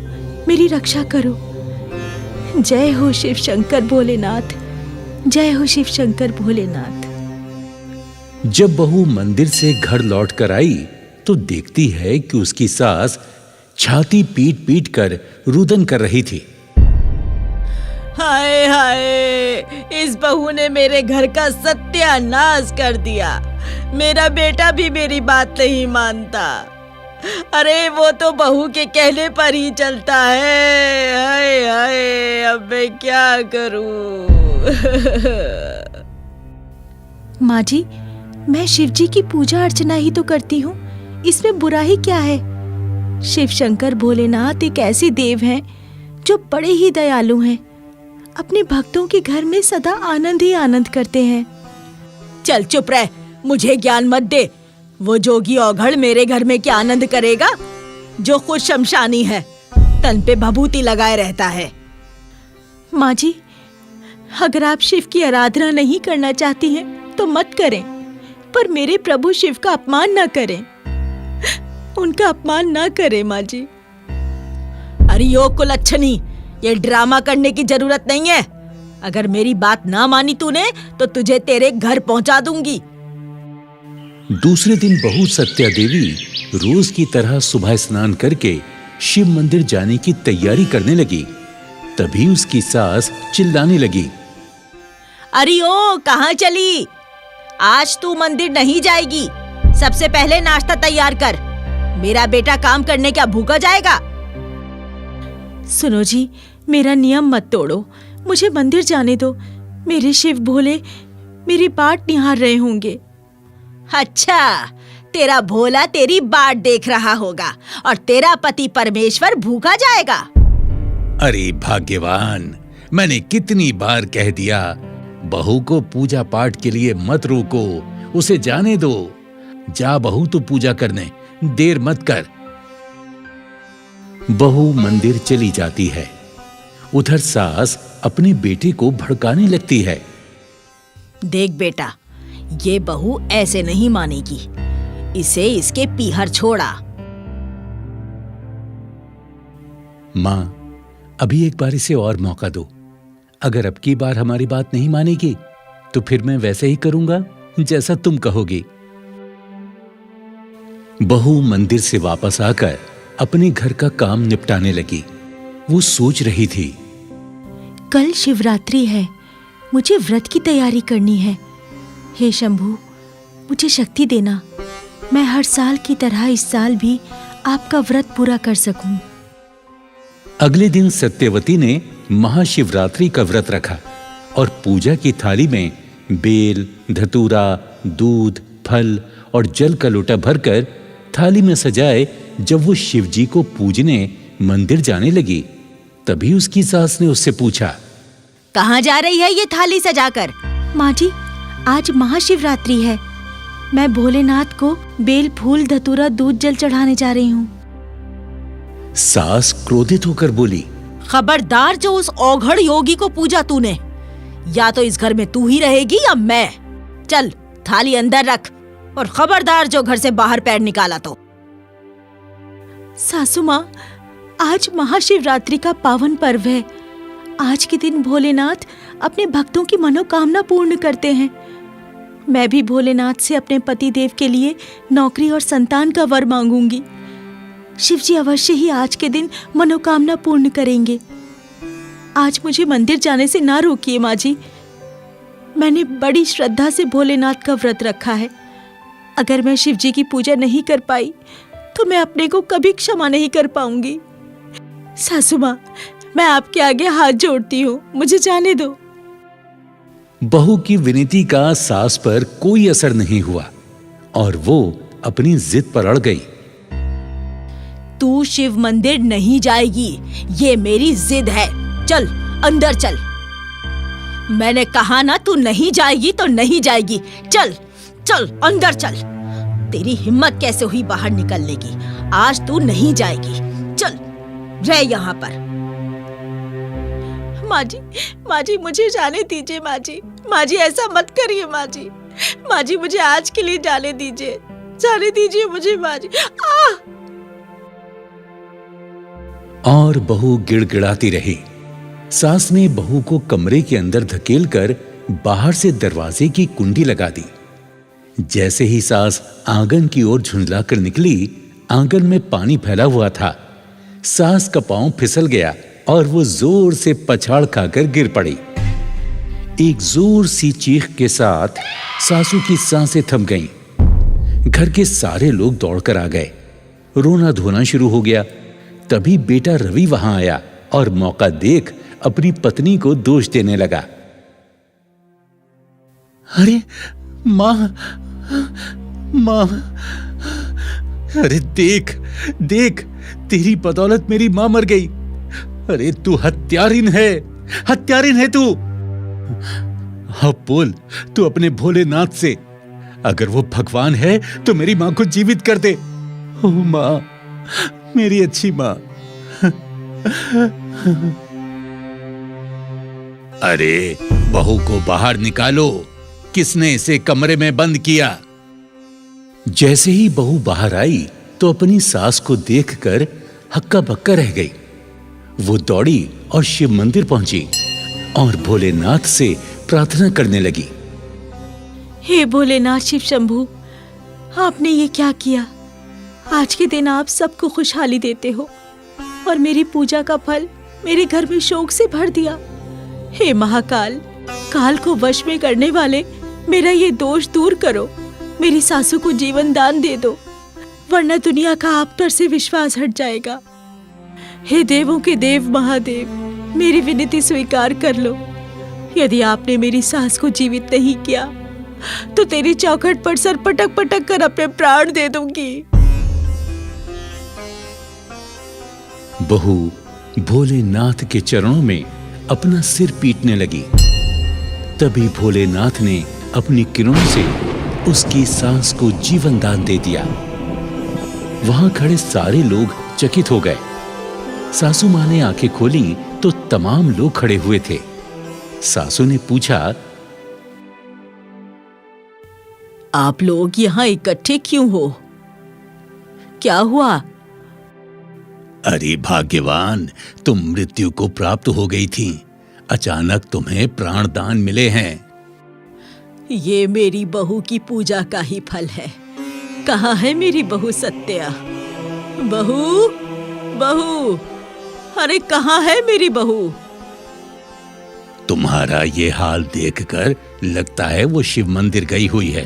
मेरी रक्षा करो। जय हो शिव शंकर भोलेनाथ, जय हो शिव शंकर भोलेनाथ। जब बहू मंदिर से घर लौट कर आई तो देखती है कि उसकी सास छाती पीट पीट कर रुदन कर रही थी। हाय हाय, इस बहू ने मेरे घर का सत्यानाश कर दिया। मेरा बेटा भी मेरी बात नहीं मानता। अरे वो तो बहू के कहने पर ही चलता है। हाय हाय, अब मैं क्या करूं? माँ जी, मैं शिव जी की पूजा अर्चना ही तो करती हूँ, इसमें बुरा ही क्या है? शिव शंकर भोलेनाथ एक ऐसे देव हैं जो बड़े ही दयालु हैं। अपने भक्तों के घर में सदा आनंद ही आनंद करते हैं। चल चुप रह, मुझे ज्ञान मत दे। वो जोगी औघड़ मेरे घर में क्या आनंद करेगा, जो खुद शमशानी है, तन पे भभूति लगाए रहता है। माँ जी, अगर आप शिव की आराधना नहीं करना चाहती हैं तो मत करें, पर मेरे प्रभु शिव का अपमान न करें। उनका अपमान ना करें माँ जी। अरे यो कुलच्छनी, ये ड्रामा करने की जरूरत नहीं है। अगर मेरी बात ना मानी तूने तो तुझे तेरे घर पहुंचा दूंगी। दूसरे दिन बहू सत्या देवी रोज की तरह सुबह स्नान करके शिव मंदिर जाने की तैयारी करने लगी। तभी उसकी सास चिल्लाने लगी, अरे ओ, कहाँ चली? आज तू मंदिर नहीं जाएगी। सबसे पहले नाश्ता तैयार कर। मेरा बेटा काम करने क्या भूखा जाएगा? सुनो जी, मेरा नियम मत तोड़ो, मुझे मंदिर जाने दो। मेरे शिव भोले मेरी बाट निहार रहे होंगे। अच्छा, तेरा भोला तेरी बाट देख रहा होगा और तेरा पति परमेश्वर भूखा जाएगा। अरे भाग्यवान, मैंने कितनी बार कह दिया, बहू को पूजा पाठ के लिए मत रोको, उसे जाने दो। जा बहू तू पूजा करने, देर मत कर। बहू मंदिर चली जाती है। उधर सास अपने बेटे को भड़काने लगती है। देख बेटा, ये बहू ऐसे नहीं मानेगी। इसे इसके पीहर छोड़ा। माँ, अभी एक बार इसे और मौका दो। अगर अब की बार हमारी बात नहीं मानेगी तो फिर मैं वैसे ही करूंगा जैसा तुम कहोगी। बहू मंदिर से वापस आकर अपने घर का काम निपटाने लगी। वो सोच रही थी, कल शिवरात्रि है, मुझे व्रत की तैयारी करनी है। हे शंभू, मुझे शक्ति देना, मैं हर साल की तरह इस साल भी आपका व्रत पूरा कर सकूं। अगले दिन सत्यवती ने महाशिवरात्रि का व्रत रखा और पूजा की थाली में बेल, धतूरा, दूध, फल और जल का लोटा भरकर थाली में सजाए जब वो शिव जी को पूजने मंदिर जाने लगी, तभी उसकी सास ने उससे पूछा, कहाँ जा रही है ये थाली सजाकर? माँ जी, आज महाशिवरात्रि है, मैं भोलेनाथ को बेल, फूल, धतूरा, दूध, जल चढ़ाने जा रही हूँ। सास क्रोधित होकर बोली, खबरदार, जो उस औघड़ योगी को पूजा तूने, या तो इस घर में तू ही रहेगी या मैं। चल थाली अंदर रख और खबरदार जो घर से बाहर पैर निकाला तो। सासू माँ, आज महाशिवरात्रि का पावन पर्व है। आज के दिन भोलेनाथ अपने भक्तों की मनोकामना पूर्ण करते हैं। मैं भी भोलेनाथ से अपने पति देव के लिए नौकरी और संतान का वर मांगूंगी। शिवजी अवश्य ही आज के दिन मनोकामना पूर्ण करेंगे। आज मुझे मंदिर जाने से ना रोकिए माँ जी। मैंने बड़ी श्रद्धा से भोलेनाथ का व्रत रखा है। अगर मैं शिवजी की पूजा नहीं कर पाई तो मैं अपने को कभी क्षमा नहीं कर पाऊंगी। सासू माँ, मैं आपके आगे हाथ जोड़ती हूँ, मुझे जाने दो। बहू की विनती का सास पर कोई असर नहीं हुआ और वो अपनी जिद पर अड़ गई। तू शिव मंदिर नहीं जाएगी, ये मेरी जिद है। चल अंदर चल। मैंने कहा ना, तू नहीं जाएगी तो नहीं जाएगी। चल चल अंदर चल। तेरी हिम्मत कैसे हुई बाहर निकलने की? आज तू नहीं जाएगी। चल रह यहाँ पर। माँ जी मुझे जाने दीजिए। माँ जी ऐसा मत करिए। माँ जी मुझे आज के लिए जाने दीजिए मुझे माँ जी। और बहू गिड़गिड़ाती रही। सास ने बहू को कमरे के अंदर धकेलकर बाहर से दरवाजे की कुंडी लगा दी। जैसे ही सास आंगन की ओर झुंझलाकर निकली, आंगन में पानी फैला हुआ था। सास का पांव फिसल गया और वो जोर से पछाड़ खाकर गिर पड़ी। एक जोर सी चीख के साथ सासू की सांसें थम गईं। घर के सारे लोग दौड़कर आ गए। रोना धोना शुरू हो गया। तभी बेटा रवि वहां आया और मौका देख अपनी पत्नी को दोष देने लगा। अरे मां, अरे देख तेरी बदौलत मेरी मां मर गई। अरे तू हत्यारिन है तू। अब बोल तू अपने भोलेनाथ से, अगर वो भगवान है तो मेरी मां को जीवित कर दे। ओ मां, मेरी अच्छी मां। अरे बहू को बाहर निकालो, किसने इसे कमरे में बंद किया? जैसे ही बहू बाहर आई तो अपनी सास को देखकर हक्का बक्का रह गई। वो दौड़ी और शिव मंदिर पहुंची और भोलेनाथ से प्रार्थना करने लगी। हे भोलेनाथ शिव शंभू, आपने ये क्या किया? आज के दिन आप सबको खुशहाली देते हो और मेरी पूजा का फल मेरे घर में शोक से भर दिया। हे महाकाल, काल को वश में करने वाले, मेरा ये दोष दूर करो। मेरी सासू को जीवन दान दे दो, वरना दुनिया का आप पर से विश्वास हट जाएगा। हे देवों के देव महादेव, मेरी विनती स्वीकार कर लो। यदि आपने मेरी सास को जीवित नहीं किया तो तेरी चौखट पर सर पटक पटक कर अपने प्राण दे दूंगी। बहू भोलेनाथ के चरणों में अपना सिर पीटने लगी। तभी भोलेनाथ ने अपनी किरणों से उसकी सांस को जीवन दान दे दिया। वहां खड़े सारे लोग चकित हो गए। सासू मां ने आंखें खोली तो तमाम लोग खड़े हुए थे। सासू ने पूछा, आप लोग यहाँ इकट्ठे क्यों हो? क्या हुआ? अरे भाग्यवान, तुम मृत्यु को प्राप्त हो गई थी। अचानक तुम्हें प्राण दान मिले हैं। ये मेरी बहू की पूजा का ही फल है। कहाँ है मेरी बहू सत्या? बहू, अरे कहाँ है मेरी बहू? तुम्हारा ये हाल देखकर लगता है वो शिव मंदिर गई हुई है।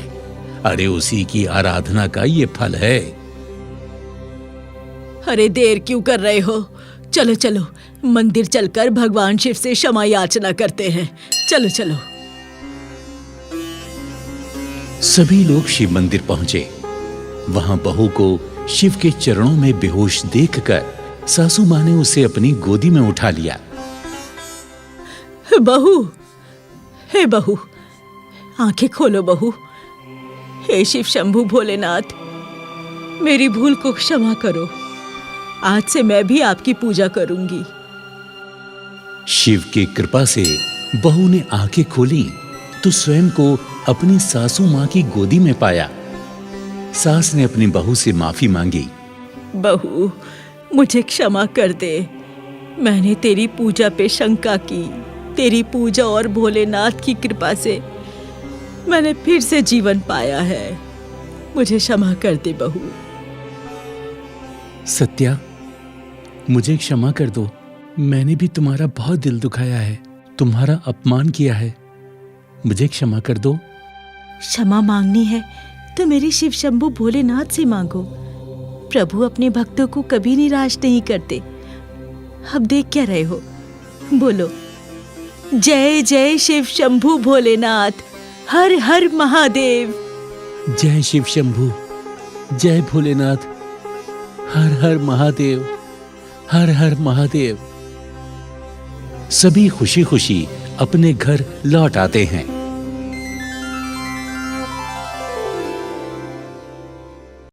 अरे उसी की आराधना का ये फल है। अरे देर क्यों कर रहे हो? चलो चलो मंदिर चलकर भगवान शिव से क्षमा याचना करते हैं। चलो चलो। सभी लोग शिव मंदिर पहुंचे। वहां बहू को शिव के चरणों में बेहोश देखकर सासू मां ने उसे अपनी गोदी में उठा लिया। हे बहू, आंखें खोलो बहू। हे शिव शंभू भोलेनाथ, मेरी भूल को क्षमा करो। आज से मैं भी आपकी पूजा करूंगी। शिव की कृपा से बहू ने आंखें खोली तो स्वयं को अपनी सासू मां की गोदी में पाया। सास ने अपनी बहू से माफी मांगी। बहू, मुझे क्षमा कर दे। मैंने तेरी पूजा पे शंका की। तेरी पूजा और भोलेनाथ की कृपा से मैंने फिर से जीवन पाया है। मुझे क्षमा कर दे बहू। सत्या, मुझे क्षमा कर दो। मैंने भी तुम्हारा बहुत दिल दुखाया है, तुम्हारा अपमान किया है। मुझे क्षमा कर दो। क्षमा मांगनी है तो मेरे शिव शंभू भोलेनाथ से मांगो। प्रभु अपने भक्तों को कभी निराश नहीं करते। अब देख क्या रहे हो, बोलो जय जय शिव शंभू भोलेनाथ, हर हर महादेव। जय शिव शंभू, जय भोलेनाथ, हर हर महादेव, हर हर महादेव। सभी खुशी खुशी अपने घर लौट आते हैं।